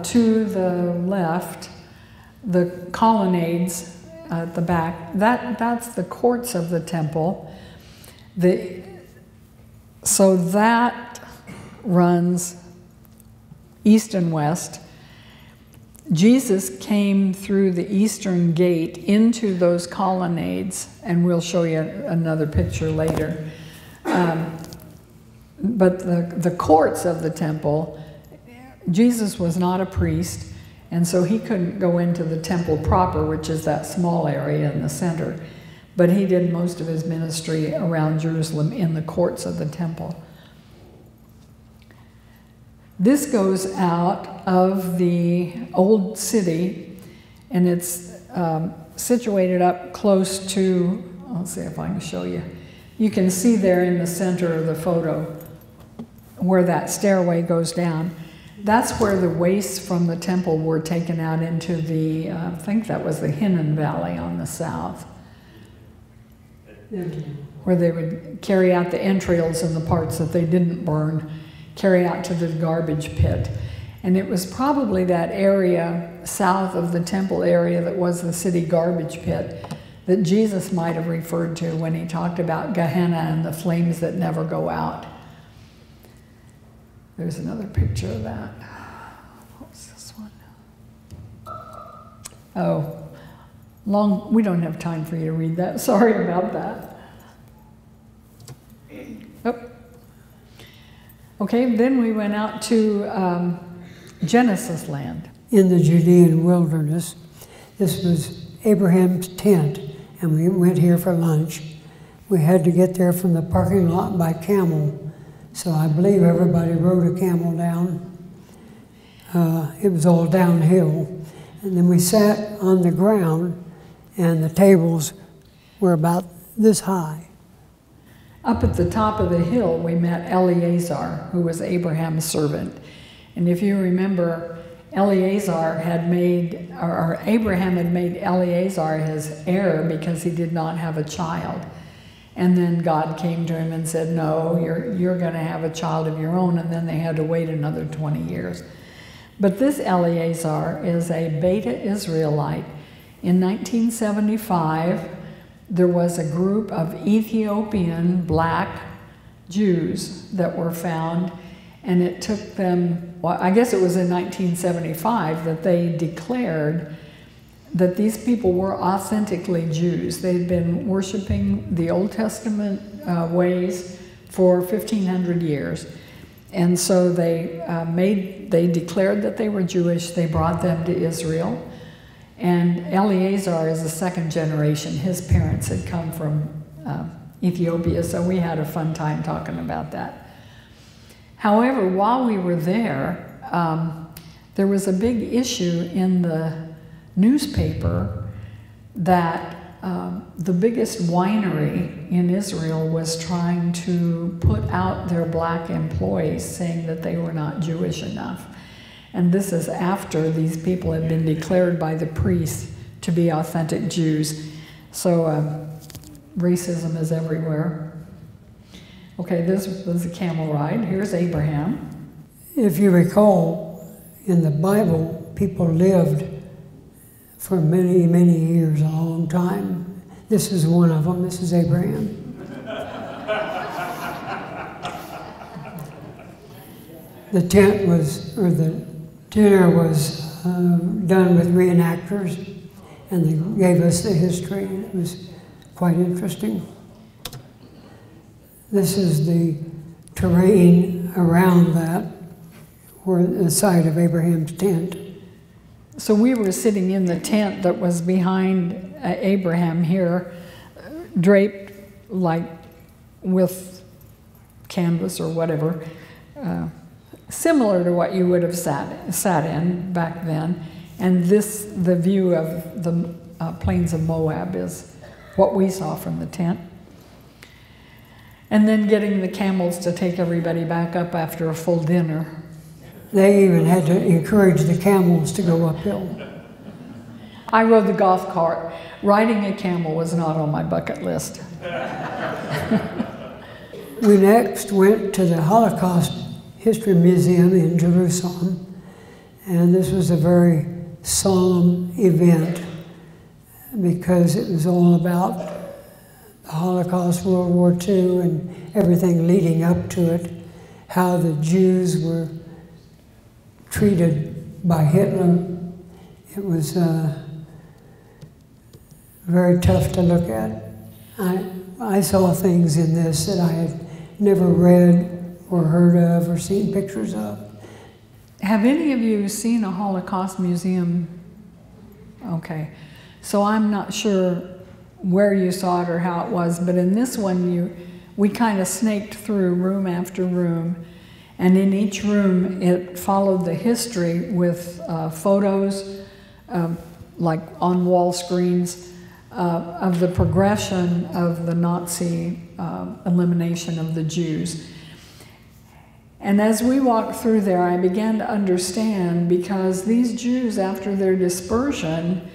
[SPEAKER 3] to the left, the colonnades at the back, that's the courts of the temple. So that runs east and west. Jesus came through the eastern gate into those colonnades, and we'll show you another picture later. But the courts of the temple, Jesus was not a priest, and so he couldn't go into the temple proper, which is that small area in the center. But he did most of his ministry around Jerusalem in the courts of the temple. This goes out of the old city, and it's situated up close to, I'll see if I can show you. You can see there in the center of the photo where that stairway goes down. That's where the wastes from the temple were taken out into the, I think that was the Hinnom Valley on the south, where they would carry out the entrails and the parts that they didn't burn, carry out to the garbage pit. And it was probably that area south of the temple area that was the city garbage pit that Jesus might have referred to when he talked about Gehenna and the flames that never go out. There's another picture of that. What's this one? Oh, we don't have time for you to read that. Sorry about that. Oh. Okay, then we went out to Genesis land.
[SPEAKER 2] In the Judean wilderness. This was Abraham's tent, and we went here for lunch. We had to get there from the parking lot by camel, so I believe everybody rode a camel down. It was all downhill. And then we sat on the ground, and the tables were about this high.
[SPEAKER 3] Up at the top of the hill, we met Eleazar, who was Abraham's servant. And if you remember, Abraham had made Eleazar his heir because he did not have a child. And then God came to him and said, no, you're going to have a child of your own, and then they had to wait another 20 years. But this Eleazar is a Beta Israelite. In 1975, there was a group of Ethiopian black Jews that were found, and it took them, well, I guess it was in 1975 that they declared that these people were authentically Jews. They'd been worshiping the Old Testament ways for 1,500 years. And so they declared that they were Jewish. They brought them to Israel. And Eleazar is the second generation. His parents had come from Ethiopia, so we had a fun time talking about that. However, while we were there, there was a big issue in the newspaper that the biggest winery in Israel was trying to put out their black employees, saying that they were not Jewish enough. And this is after these people had been declared by the priests to be authentic Jews. So racism is everywhere. Okay, this was a camel ride. Here's Abraham.
[SPEAKER 2] If you recall, in the Bible, people lived for many, many years, a long time. This is one of them. This is Abraham. The tent was, or the dinner was done with reenactors, and they gave us the history. It was quite interesting. This is the terrain around that, where the site of Abraham's tent.
[SPEAKER 3] So we were sitting in the tent that was behind Abraham here, draped like with canvas or whatever, similar to what you would have sat in back then. And this, the view of the plains of Moab, is what we saw from the tent. And then getting the camels to take everybody back up after a full dinner.
[SPEAKER 2] They even had to encourage the camels to go uphill.
[SPEAKER 3] I rode the golf cart. Riding a camel was not on my bucket list.
[SPEAKER 2] We next went to the Holocaust History Museum in Jerusalem, and this was a very solemn event because it was all about the Holocaust, World War II, and everything leading up to it, how the Jews were treated by Hitler. It was very tough to look at. I saw things in this that I had never read or heard of or seen pictures of.
[SPEAKER 3] Have any of you seen a Holocaust museum? Okay, so I'm not sure where you saw it or how it was, but in this one we kind of snaked through room after room, and in each room it followed the history with photos, like on wall screens, of the progression of the Nazi elimination of the Jews. And as we walked through there, I began to understand, because these Jews, after their dispersion,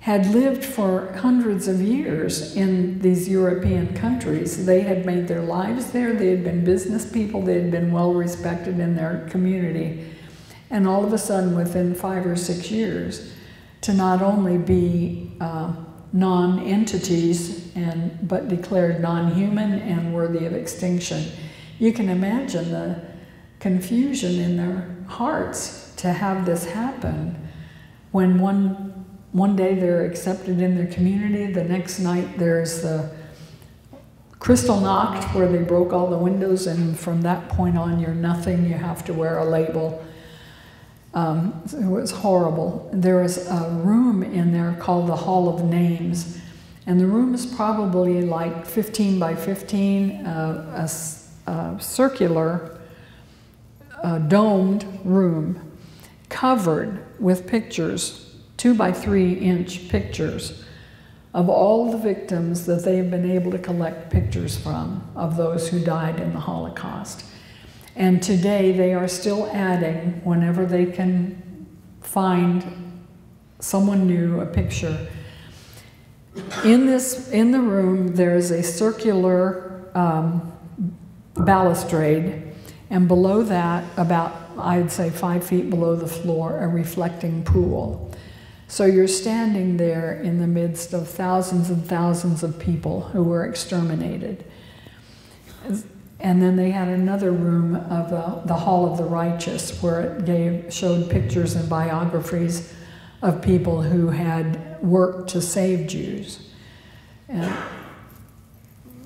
[SPEAKER 3] had lived for hundreds of years in these European countries. They had made their lives there, they had been business people, they had been well respected in their community. And all of a sudden, within 5 or 6 years, to not only be non-entities, but declared non-human and worthy of extinction. You can imagine the confusion in their hearts to have this happen when one day they're accepted in their community, the next night there's the Kristallnacht where they broke all the windows, and from that point on you're nothing, you have to wear a label. It was horrible. There was a room in there called the Hall of Names, and the room is probably like 15 by 15, a circular, domed room covered with pictures, 2 by 3 inch pictures of all the victims that they have been able to collect pictures from, of those who died in the Holocaust. And today they are still adding, whenever they can find someone new, a picture. In the room, there's a circular balustrade, and below that, about, I'd say 5 feet below the floor, a reflecting pool. So you're standing there in the midst of thousands and thousands of people who were exterminated. And then they had another room of the Hall of the Righteous, where it showed pictures and biographies of people who had worked to save Jews. And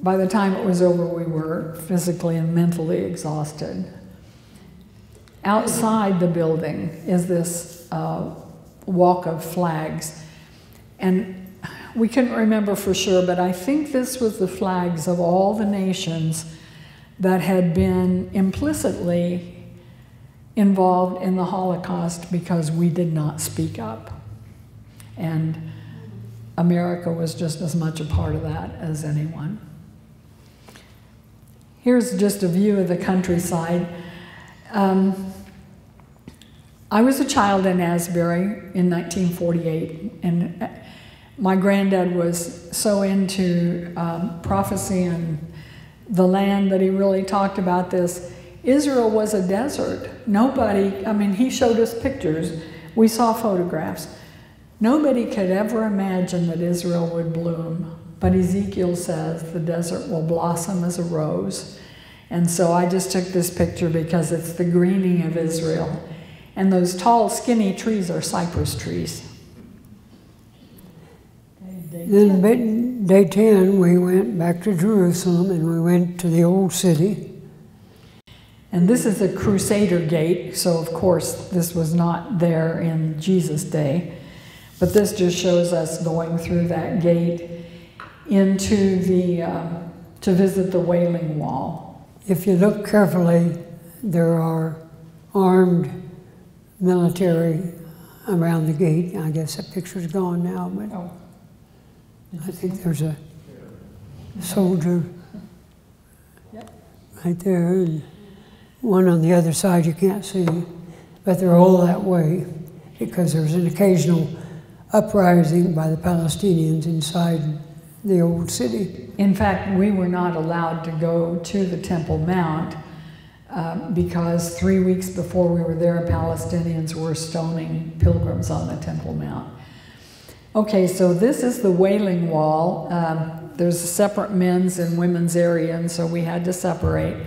[SPEAKER 3] by the time it was over, we were physically and mentally exhausted. Outside the building is this walk of flags. And we couldn't remember for sure, but I think this was the flags of all the nations that had been implicitly involved in the Holocaust because we did not speak up. And America was just as much a part of that as anyone. Here's just a view of the countryside. I was a child in Asbury in 1948, and my granddad was so into prophecy and the land that he really talked about this. Israel was a desert. Nobody, I mean, he showed us pictures. We saw photographs. Nobody could ever imagine that Israel would bloom. But Ezekiel says the desert will blossom as a rose. And so I just took this picture because it's the greening of Israel. And those tall, skinny trees are cypress trees.
[SPEAKER 2] Then day 10, we went back to Jerusalem and we went to the Old City.
[SPEAKER 3] And this is a Crusader gate, so of course this was not there in Jesus' day. But this just shows us going through that gate into to visit the Wailing Wall.
[SPEAKER 2] If you look carefully, there are armed military around the gate. I guess that picture's gone now, but I think there's a soldier right there, and one on the other side you can't see, but they're all that way because there's an occasional uprising by the Palestinians inside the Old City.
[SPEAKER 3] In fact, we were not allowed to go to the Temple Mount because 3 weeks before we were there, Palestinians were stoning pilgrims on the Temple Mount. Okay, so this is the Wailing Wall. There's a separate men's and women's area, and so we had to separate.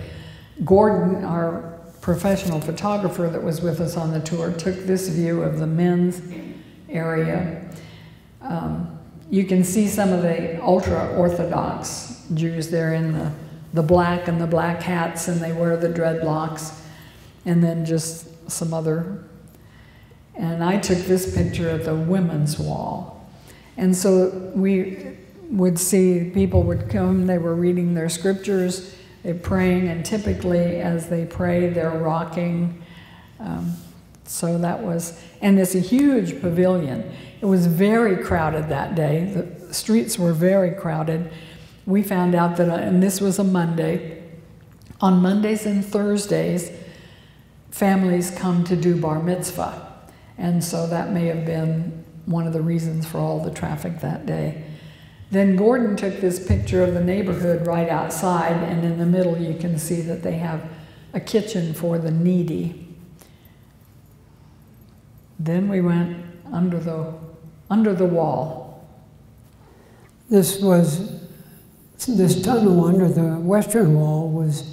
[SPEAKER 3] Gordon, our professional photographer that was with us on the tour, took this view of the men's area. You can see some of the ultra-Orthodox Jews there in the black and the black hats, and they wear the dreadlocks, and then just some other. And I took this picture at the women's wall. And so we would see people would come, they were reading their scriptures, they're praying, and typically as they pray, they're rocking. So that was, and it's a huge pavilion. It was very crowded that day. The streets were very crowded. We found out that, and this was a Monday, on Mondays and Thursdays, families come to do bar mitzvah. And so that may have been one of the reasons for all the traffic that day. Then Gordon took this picture of the neighborhood right outside, and in the middle you can see that they have a kitchen for the needy. Then we went under the wall.
[SPEAKER 2] This tunnel under the western wall was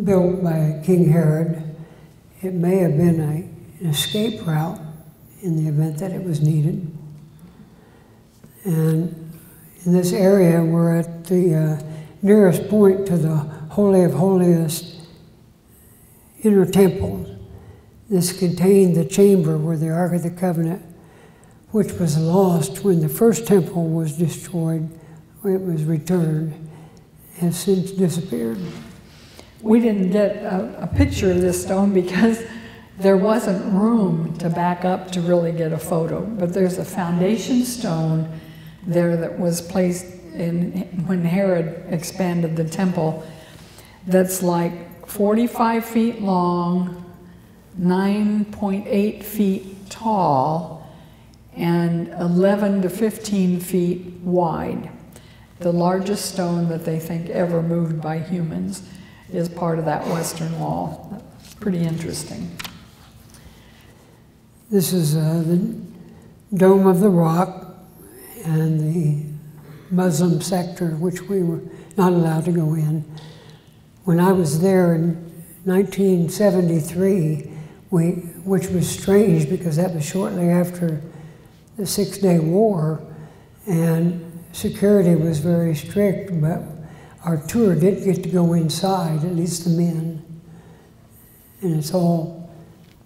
[SPEAKER 2] built by King Herod. It may have been an escape route in the event that it was needed. And in this area, we're at the nearest point to the Holy of Holiest inner temple. This contained the chamber where the Ark of the Covenant, which was lost when the first temple was destroyed, it was returned, has since disappeared.
[SPEAKER 3] We didn't get a picture of this stone because there wasn't room to back up to really get a photo, but there's a foundation stone there that was placed in when Herod expanded the temple that's like 45 feet long, 9.8 feet tall, and 11 to 15 feet wide. The largest stone that they think ever moved by humans is part of that western wall. Pretty interesting.
[SPEAKER 2] This is the Dome of the Rock and the Muslim sector, which we were not allowed to go in. When I was there in 1973, which was strange because that was shortly after the Six-Day War, and security was very strict, but our tour did get to go inside, at least the men. And it's all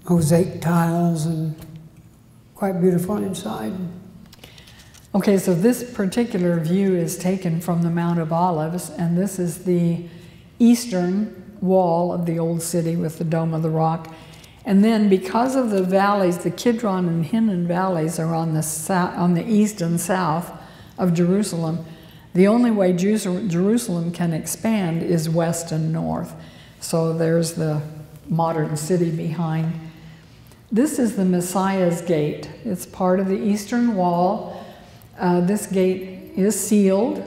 [SPEAKER 2] mosaic tiles and quite beautiful inside.
[SPEAKER 3] Okay, so this particular view is taken from the Mount of Olives, and this is the eastern wall of the old city with the Dome of the Rock. And then because of the valleys, the Kidron and Hinnon valleys are on the east and south of Jerusalem. The only way Jerusalem can expand is west and north. So there's the modern city behind. This is the Messiah's gate. It's part of the eastern wall. This gate is sealed,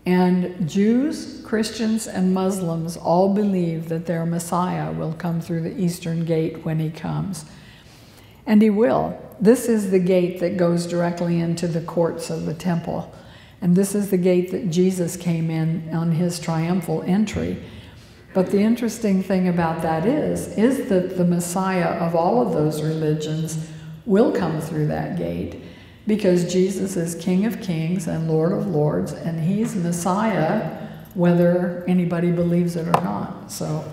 [SPEAKER 3] and Jews, Christians, and Muslims all believe that their Messiah will come through the eastern gate when he comes. And he will. This is the gate that goes directly into the courts of the temple. And this is the gate that Jesus came in on his triumphal entry. But the interesting thing about that is that the Messiah of all of those religions will come through that gate. because Jesus is King of Kings and Lord of Lords, and he's Messiah, whether anybody believes it or not. So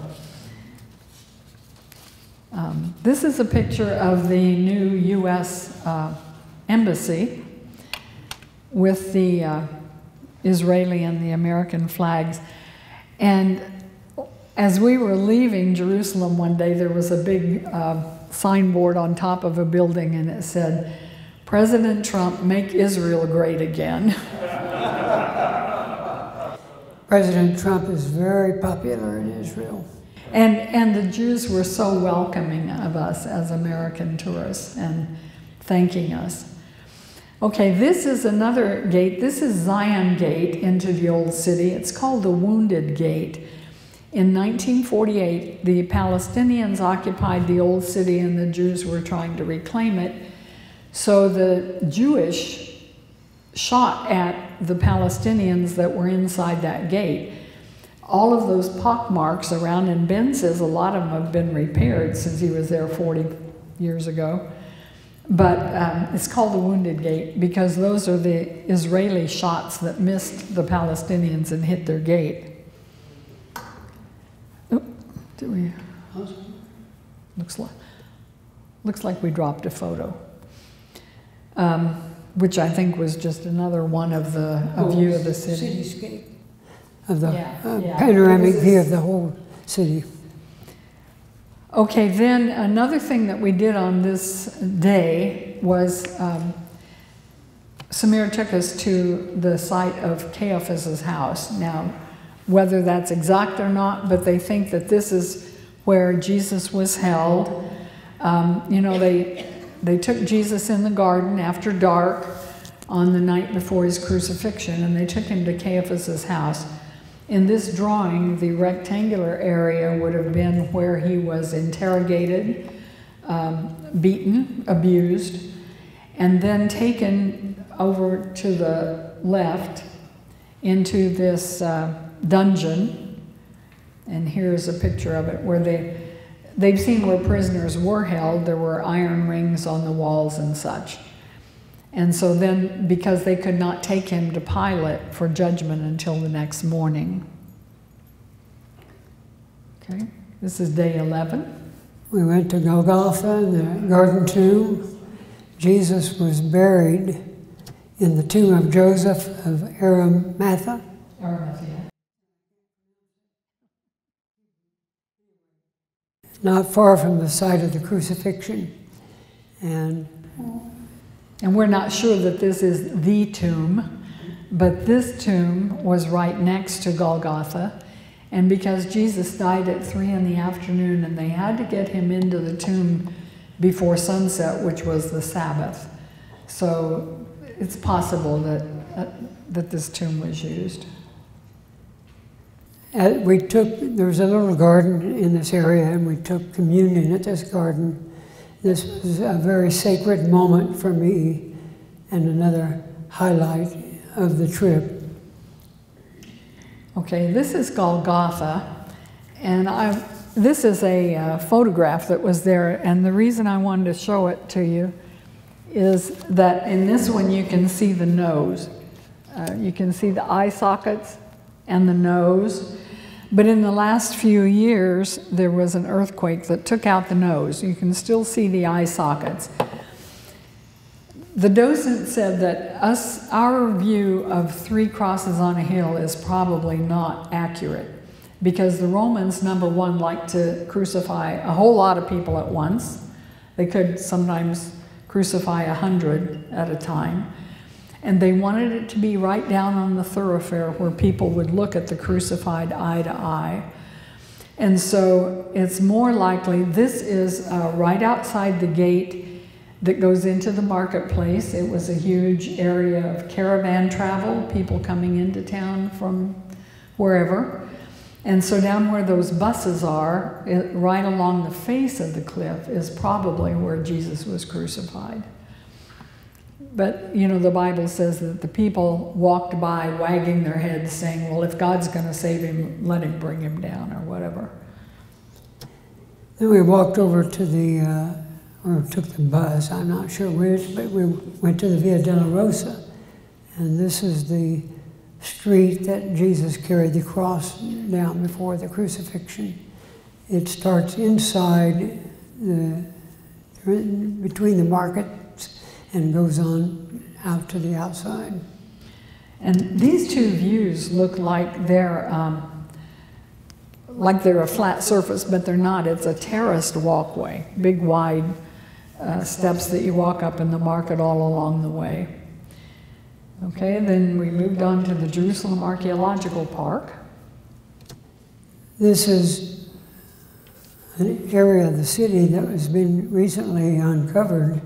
[SPEAKER 3] this is a picture of the new U.S. embassy with the Israeli and the American flags. And as we were leaving Jerusalem one day, there was a big signboard on top of a building, and it said, "President Trump, make Israel great again."
[SPEAKER 2] President Trump is very popular in Israel.
[SPEAKER 3] And the Jews were so welcoming of us as American tourists and thanking us. Okay, this is another gate. This is Zion Gate into the Old City. It's called the Wounded Gate. In 1948, the Palestinians occupied the Old City and the Jews were trying to reclaim it. So the Jewish shot at the Palestinians that were inside that gate. All of those pockmarks around, and Ben says a lot of them have been repaired since he was there 40 years ago. But it's called the Wounded Gate because those are the Israeli shots that missed the Palestinians and hit their gate. Oh, did we? Looks like we dropped a photo. Which I think was just another one of the view of the city.
[SPEAKER 2] Cityscape. Of the
[SPEAKER 3] Yeah.
[SPEAKER 2] panoramic view of the whole city.
[SPEAKER 3] Okay, then another thing that we did on this day was Samir took us to the site of Caiaphas's house. Now, whether that's exact or not, but they think that this is where Jesus was held. You know, they took Jesus in the garden after dark on the night before his crucifixion, and they took him to Caiaphas's house. In this drawing, the rectangular area would have been where he was interrogated, beaten, abused, and then taken over to the left into this dungeon. And here's a picture of it where they've seen where prisoners were held. There were iron rings on the walls and such. And so then, because they could not take him to Pilate for judgment until the next morning. Okay, this is day 11.
[SPEAKER 2] We went to Golgotha, the garden tomb. Jesus was buried in the tomb of Joseph of Arimathea. Not far from the site of the crucifixion. And
[SPEAKER 3] we're not sure that this is the tomb, but this tomb was right next to Golgotha. And because Jesus died at 3 in the afternoon and they had to get him into the tomb before sunset, which was the Sabbath. So it's possible that this tomb was used.
[SPEAKER 2] there was a little garden in this area, and we took communion at this garden. This was a very sacred moment for me and another highlight of the trip.
[SPEAKER 3] Okay, this is Golgotha, and this is a photograph that was there, and the reason I wanted to show it to you is that in this one you can see the nose. You can see the eye sockets and the nose. But in the last few years, there was an earthquake that took out the nose. You can still see the eye sockets. The docent said that our view of 3 crosses on a hill is probably not accurate because the Romans, number one, liked to crucify a whole lot of people at once. They could sometimes crucify 100 at a time. And they wanted it to be right down on the thoroughfare where people would look at the crucified eye to eye. And so it's more likely this is right outside the gate that goes into the marketplace. It was a huge area of caravan travel, people coming into town from wherever. And so down where those buses are, right along the face of the cliff, is probably where Jesus was crucified. But, you know, the Bible says that the people walked by wagging their heads saying, well, if God's going to save him, let him bring him down or whatever.
[SPEAKER 2] Then we walked over to the or took the bus, I'm not sure which, but we went to the Via Dolorosa. And this is the street that Jesus carried the cross down before the crucifixion. It starts inside between the markets and goes on out to the outside.
[SPEAKER 3] And these two views look like they're a flat surface, but they're not. It's a terraced walkway, big wide steps that you walk up in the market all along the way. Okay, then we moved on to the Jerusalem Archaeological Park.
[SPEAKER 2] This is an area of the city that has been recently uncovered,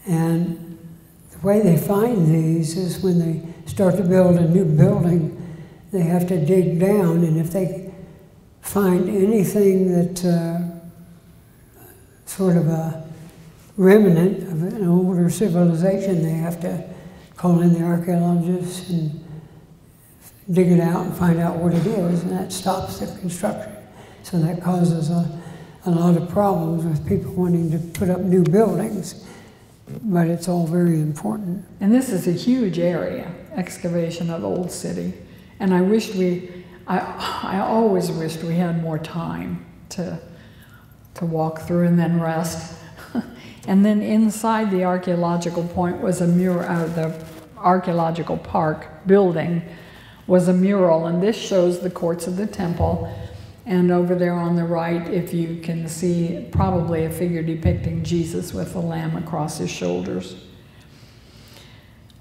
[SPEAKER 2] and the way they find these is when they start to build a new building, they have to dig down, and if they find anything that sort of a remnant of an older civilization, they have to call in the archaeologists and dig it out and find out what it is, and that stops the construction. So that causes a lot of problems with people wanting to put up new buildings, but it's all very important.
[SPEAKER 3] And this is a huge area, excavation of Old City. And I always wished we had more time to walk through and then rest. And then inside the archaeological point was a mural, the archaeological park building was a mural, and this shows the courts of the temple. And over there on the right, if you can see, probably a figure depicting Jesus with a lamb across his shoulders.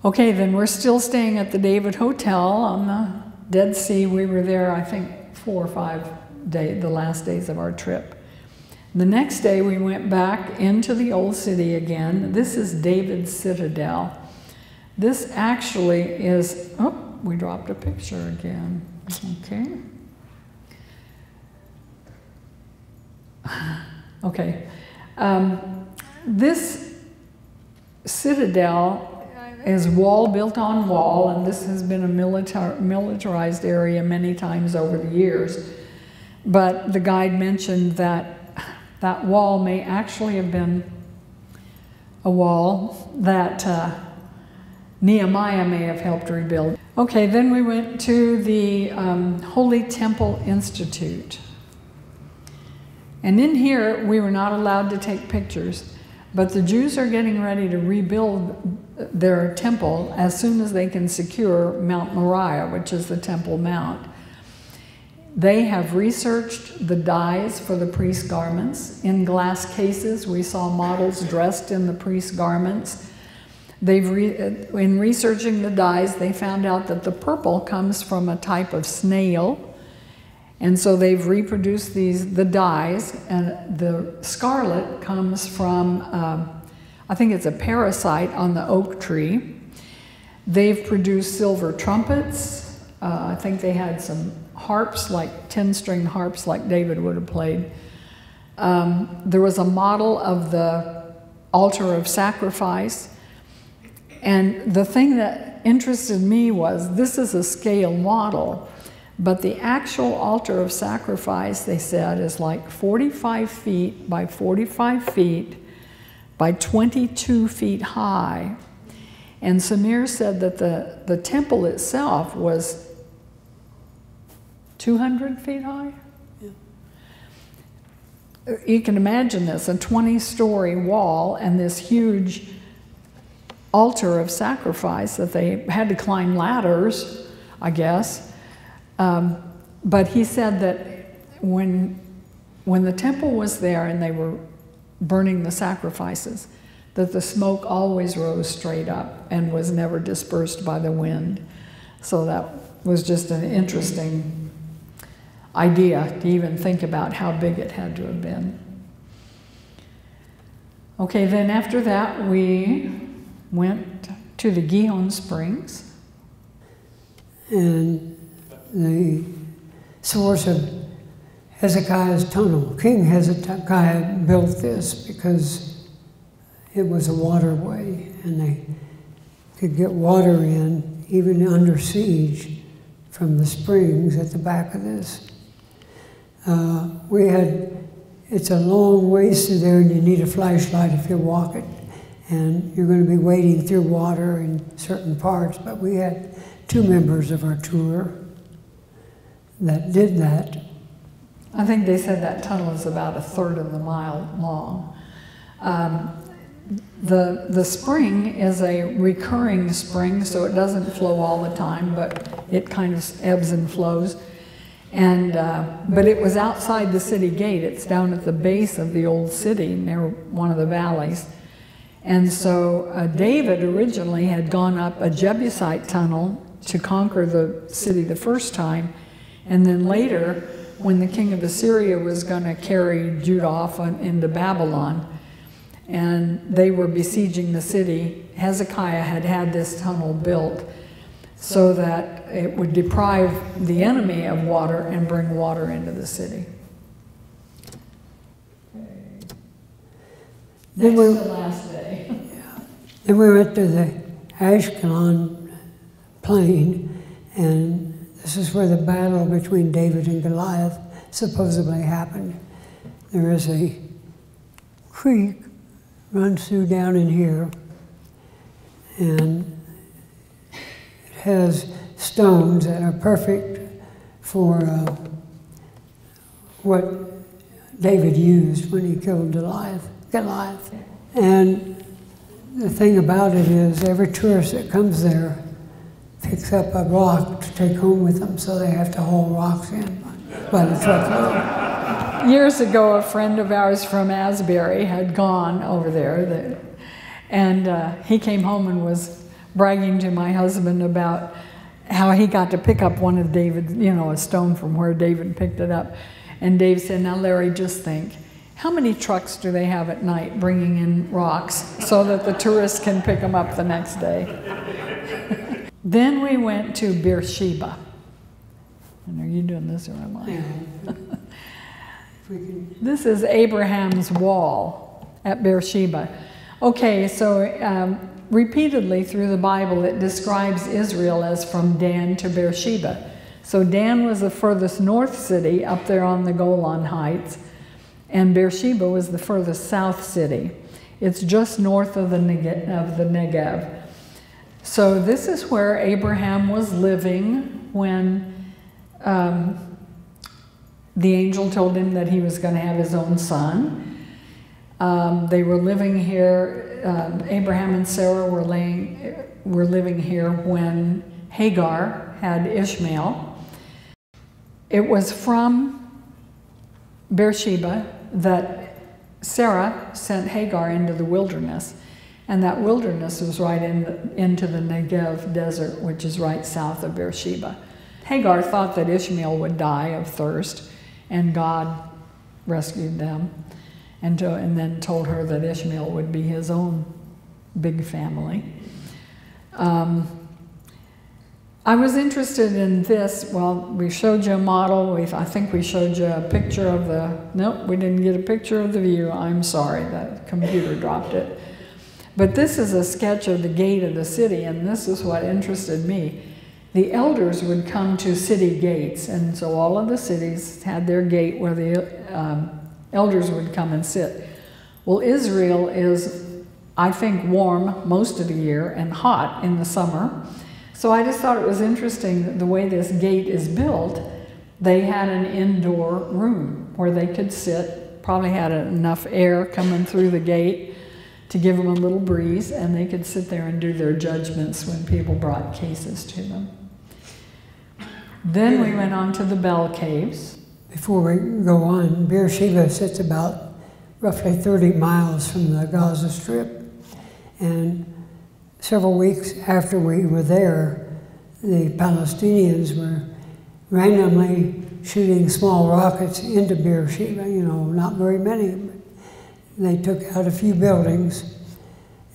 [SPEAKER 3] Okay, then we're still staying at the David Hotel on the Dead Sea. We were there, I think, 4 or 5 days, the last days of our trip. The next day we went back into the Old City again. This is David's Citadel. This actually is, oh, we dropped a picture again. Okay. Okay. This citadel is wall built on wall, and this has been a militarized area many times over the years. But the guide mentioned that that wall may actually have been a wall that Nehemiah may have helped rebuild. Okay, then we went to the Holy Temple Institute. And in here, we were not allowed to take pictures, but the Jews are getting ready to rebuild their temple as soon as they can secure Mount Moriah, which is the Temple Mount. They have researched the dyes for the priest's garments. In glass cases, we saw models dressed in the priest's garments. In researching the dyes, they found out that the purple comes from a type of snail, and so they've reproduced the dyes, and the scarlet comes from, I think it's a parasite on the oak tree. They've produced silver trumpets. I think they had some harps, like 10-string harps like David would have played. There was a model of the altar of sacrifice. And the thing that interested me was, this is a scale model, but the actual altar of sacrifice, they said, is like 45 feet by 45 feet by 22 feet high. And Samir said that the temple itself was 200 feet high? Yeah. You can imagine this, a 20-story wall and this huge altar of sacrifice that they had to climb ladders, I guess. But he said that when the temple was there and they were burning the sacrifices, that the smoke always rose straight up and was never dispersed by the wind. So that was just an interesting idea to even think about how big it had to have been. Okay, then after that we went to the Gihon Springs.
[SPEAKER 2] And the source of Hezekiah's tunnel. King Hezekiah built this because it was a waterway and they could get water in even under siege from the springs at the back of this. We had it's a long ways through there, and you need a flashlight if you walk it. And you're going to be wading through water in certain parts. But we had 2 members of our tour that did that.
[SPEAKER 3] I think they said that tunnel is about 1/3 of the mile long. The spring is a recurring spring, so it doesn't flow all the time, but it kind of ebbs and flows. And but it was outside the city gate. It's down at the base of the old city near one of the valleys. And so David originally had gone up a Jebusite tunnel to conquer the city the first time, and then later, when the king of Assyria was going to carry Judah off into Babylon, and they were besieging the city, Hezekiah had had this tunnel built so that it would deprive the enemy of water and bring water into the city.
[SPEAKER 2] Then
[SPEAKER 3] This is the last day.
[SPEAKER 2] Then we went to the Ashkelon plain, and this is where the battle between David and Goliath supposedly happened. There is a creek runs through down in here, and it has stones that are perfect for what David used when he killed Goliath. And the thing about it is every tourist that comes there picks up a rock to take home with them, so they have to haul rocks in by the truckload.
[SPEAKER 3] Years ago, a friend of ours from Asbury had gone over there, and he came home and was bragging to my husband about how he got to pick up one of David's, a stone from where David picked it up. And Dave said, "Now, Larry, just think, how many trucks do they have at night bringing in rocks so that the tourists can pick them up the next day?" Then we went to Beersheba. And are you doing this or am I? This is Abraham's wall at Beersheba. Okay, so repeatedly through the Bible it describes Israel as from Dan to Beersheba. So Dan was the furthest north city up there on the Golan Heights, and Beersheba was the furthest south city. It's just north of the Negev. So this is where Abraham was living when the angel told him that he was going to have his own son. They were living here, Abraham and Sarah were living here when Hagar had Ishmael. It was from Beersheba that Sarah sent Hagar into the wilderness, and that wilderness was right into the Negev desert, which is right south of Beersheba. Hagar thought that Ishmael would die of thirst, and God rescued them, and then told her that Ishmael would be his own big family. I was interested in this. Well, we showed you a model. I think we showed you a picture of nope, we didn't get a picture of the view. I'm sorry, that computer dropped it. But this is a sketch of the gate of the city, and this is what interested me. The elders would come to city gates, and so all of the cities had their gate where the elders would come and sit. Well, Israel is, I think, warm most of the year and hot in the summer. So I just thought it was interesting that the way this gate is built, they had an indoor room where they could sit, probably had enough air coming through the gate to give them a little breeze, and they could sit there and do their judgments when people brought cases to them. Then we went on to the Bell Caves.
[SPEAKER 2] Before we go on, Beersheba sits about roughly 30 miles from the Gaza Strip, and several weeks after we were there, the Palestinians were randomly shooting small rockets into Beersheba, not very many. But they took out a few buildings,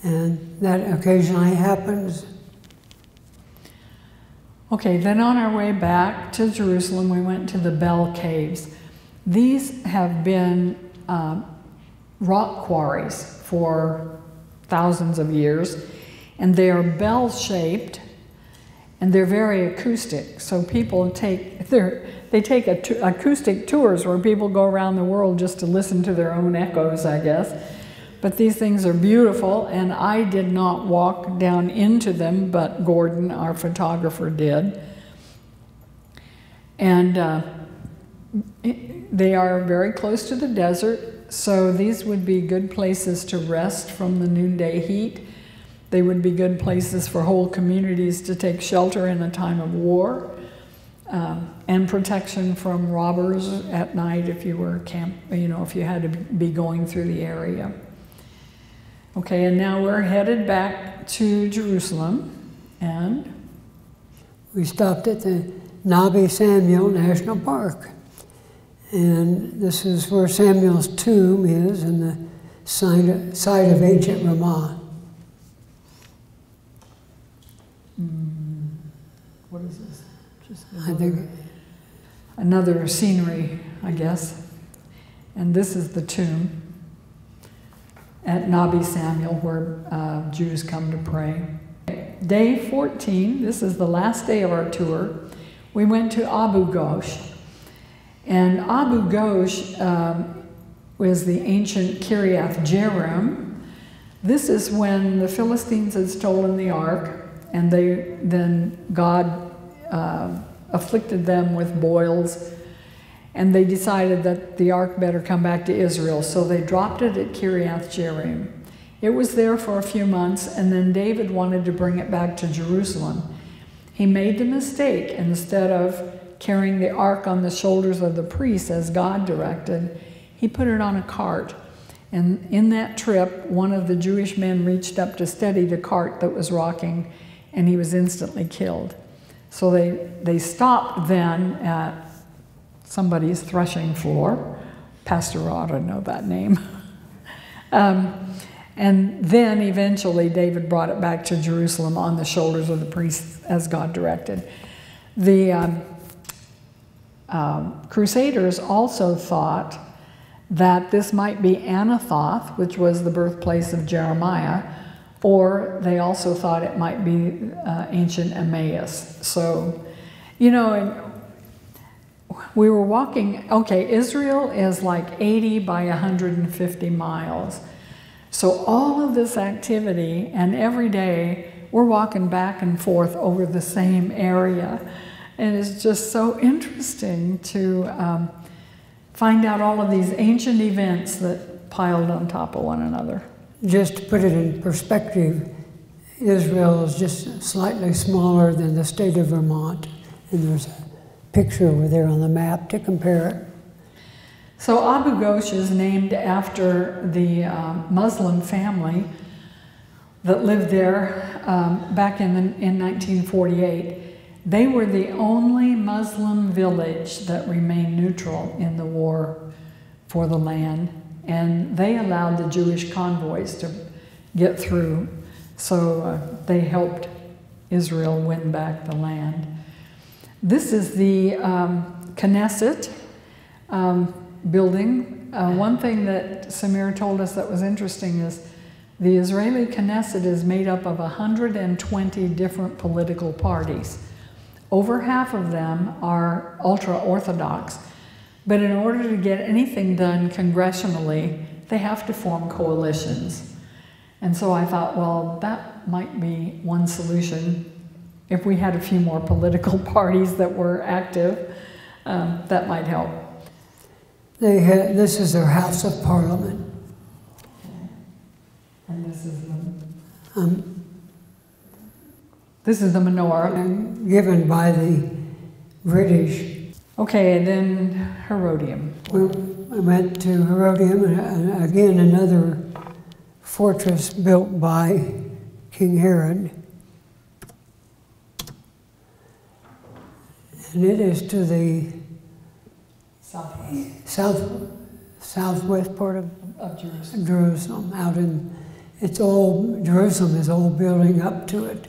[SPEAKER 2] and that occasionally happens.
[SPEAKER 3] Okay, then on our way back to Jerusalem, we went to the Bell Caves. These have been rock quarries for thousands of years, and they are bell-shaped, and they're very acoustic. So people take acoustic tours where people go around the world just to listen to their own echoes, I guess. But these things are beautiful, and I did not walk down into them, but Gordon, our photographer, did. And they are very close to the desert, so these would be good places to rest from the noonday heat. They would be good places for whole communities to take shelter in a time of war, and protection from robbers at night if you were if you had to be going through the area. Okay, and now we're headed back to Jerusalem, and
[SPEAKER 2] we stopped at the Nabi Samuel National Park. And this is where Samuel's tomb is in the site of ancient Ramah.
[SPEAKER 3] What is this? Just
[SPEAKER 2] I think
[SPEAKER 3] another scenery, I guess. And this is the tomb at Nabi Samuel, where Jews come to pray. Day 14, this is the last day of our tour. We went to Abu Ghosh. And Abu Ghosh was the ancient Kiriath Jearim. This is when the Philistines had stolen the ark, and then God afflicted them with boils, and they decided that the ark better come back to Israel, so they dropped it at Kiriath Jearim. It was there for a few months, and then David wanted to bring it back to Jerusalem. He made the mistake, instead of carrying the ark on the shoulders of the priests as God directed, he put it on a cart. And in that trip, one of the Jewish men reached up to steady the cart that was rocking, and he was instantly killed. So they stopped then at somebody's threshing floor. Pastor ought to know that name. And then eventually David brought it back to Jerusalem on the shoulders of the priests as God directed. The Crusaders also thought that this might be Anathoth, which was the birthplace of Jeremiah, or they also thought it might be ancient Emmaus. So, we were walking, okay, Israel is like 80 by 150 miles. So all of this activity, and every day we're walking back and forth over the same area. And it's just so interesting to find out all of these ancient events that piled on top of one another.
[SPEAKER 2] Just to put it in perspective, Israel is just slightly smaller than the state of Vermont. And there's a picture over there on the map to compare it.
[SPEAKER 3] So Abu Ghosh is named after the Muslim family that lived there back in 1948. They were the only Muslim village that remained neutral in the war for the land, and they allowed the Jewish convoys to get through. So they helped Israel win back the land. This is the Knesset building. One thing that Samir told us that was interesting is the Israeli Knesset is made up of 120 different political parties. Over half of them are ultra-Orthodox, but in order to get anything done congressionally, they have to form coalitions. And so I thought, well, that might be one solution. If we had a few more political parties that were active, that might help.
[SPEAKER 2] This is their House of Parliament.
[SPEAKER 3] And this is the menorah.
[SPEAKER 2] Given by the British.
[SPEAKER 3] Okay, and then Herodium.
[SPEAKER 2] We went to Herodium, and again another fortress built by King Herod. And it is to the southwest part of Jerusalem. Jerusalem is all building up to it.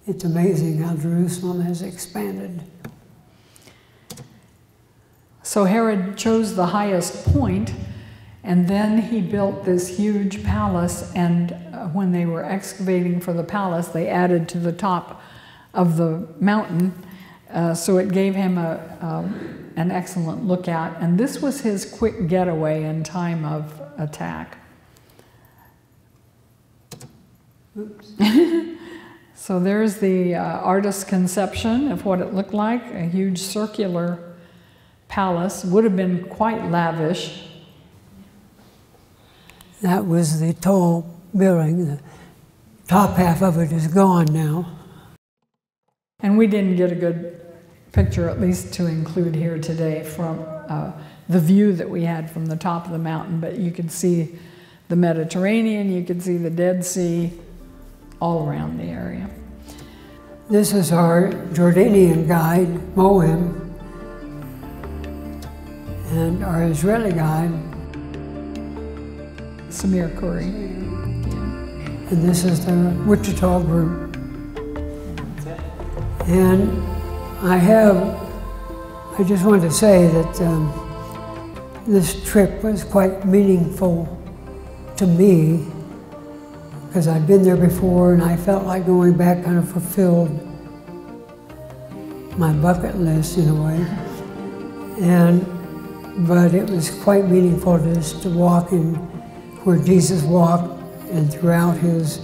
[SPEAKER 2] It's amazing how Jerusalem has expanded.
[SPEAKER 3] So Herod chose the highest point, and then he built this huge palace, and when they were excavating for the palace, they added to the top of the mountain, so it gave him an excellent lookout. And this was his quick getaway in time of attack. Oops. So there's the artist's conception of what it looked like, a huge circular palace. Would have been quite lavish.
[SPEAKER 2] That was the tall building. The top half of it is gone now.
[SPEAKER 3] And we didn't get a good picture, at least to include here today, from the view that we had from the top of the mountain, but you could see the Mediterranean, you could see the Dead Sea, all around the area.
[SPEAKER 2] This is our Jordanian guide, Mohem, and our Israeli guide,
[SPEAKER 3] Samir Khoury.
[SPEAKER 2] And this is the Wichita group. And I just wanted to say that this trip was quite meaningful to me, because I'd been there before and I felt like going back kind of fulfilled my bucket list in a way. But it was quite meaningful just to walk in where Jesus walked and throughout his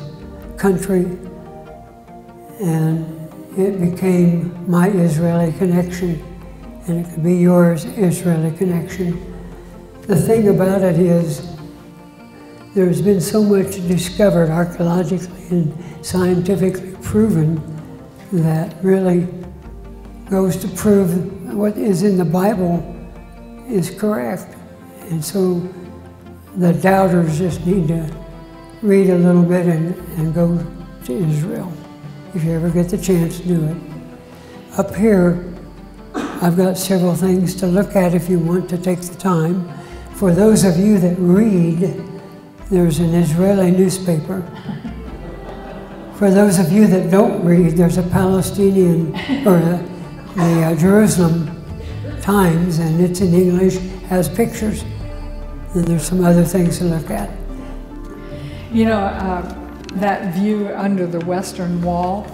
[SPEAKER 2] country. And it became my Israeli connection, and it could be yours Israeli connection. The thing about it is, there's been so much discovered archaeologically and scientifically proven that really goes to prove what is in the Bible is correct. And so the doubters just need to read a little bit and go to Israel, if you ever get the chance to do it. Up here, I've got several things to look at if you want to take the time. For those of you that read, there's an Israeli newspaper. For those of you that don't read, there's a Palestinian, or the Jerusalem Times, and it's in English, has pictures. And there's some other things to look at.
[SPEAKER 3] You know, that view under the Western Wall,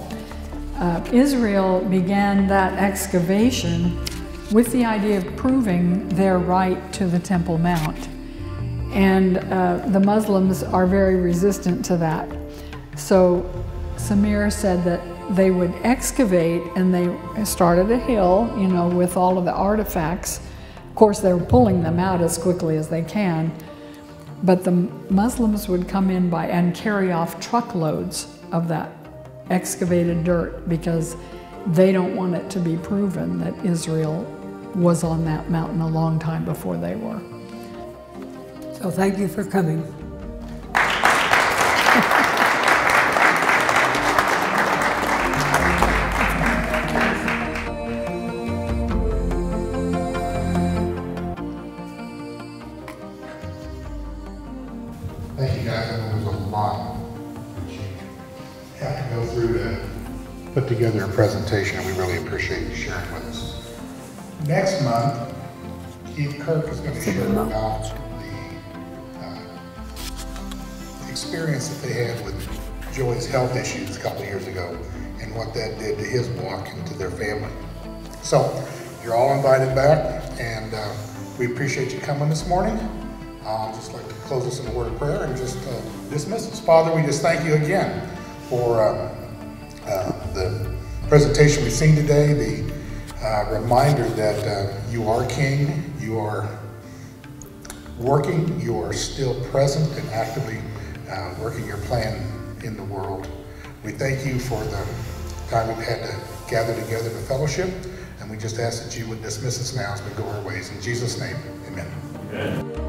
[SPEAKER 3] Israel began that excavation with the idea of proving their right to the Temple Mount. And the Muslims are very resistant to that. So Samir said that they would excavate, and they started a hill, you know, with all of the artifacts. Of course, they were pulling them out as quickly as they can, but the Muslims would come in and carry off truckloads of that excavated dirt, because they don't want it to be proven that Israel was on that mountain a long time before they were.
[SPEAKER 2] So thank you for coming.
[SPEAKER 1] Thank you guys. I know there's a lot that you have to go through to put together a presentation, and we really appreciate you sharing with us. Next month, Keith Kirk is going to share about the experience that they had with Joey's health issues a couple of years ago and what that did to his walk and to their family. So you're all invited back, and we appreciate you coming this morning. I'll just like to close us in a word of prayer and just dismiss us. Father, we just thank you again for the presentation we've seen today, the reminder that you are King, you are working, you are still present and actively working your plan in the world. We thank you for the time we've had to gather together to fellowship, and we just ask that you would dismiss us now as we go our ways. In Jesus' name, amen.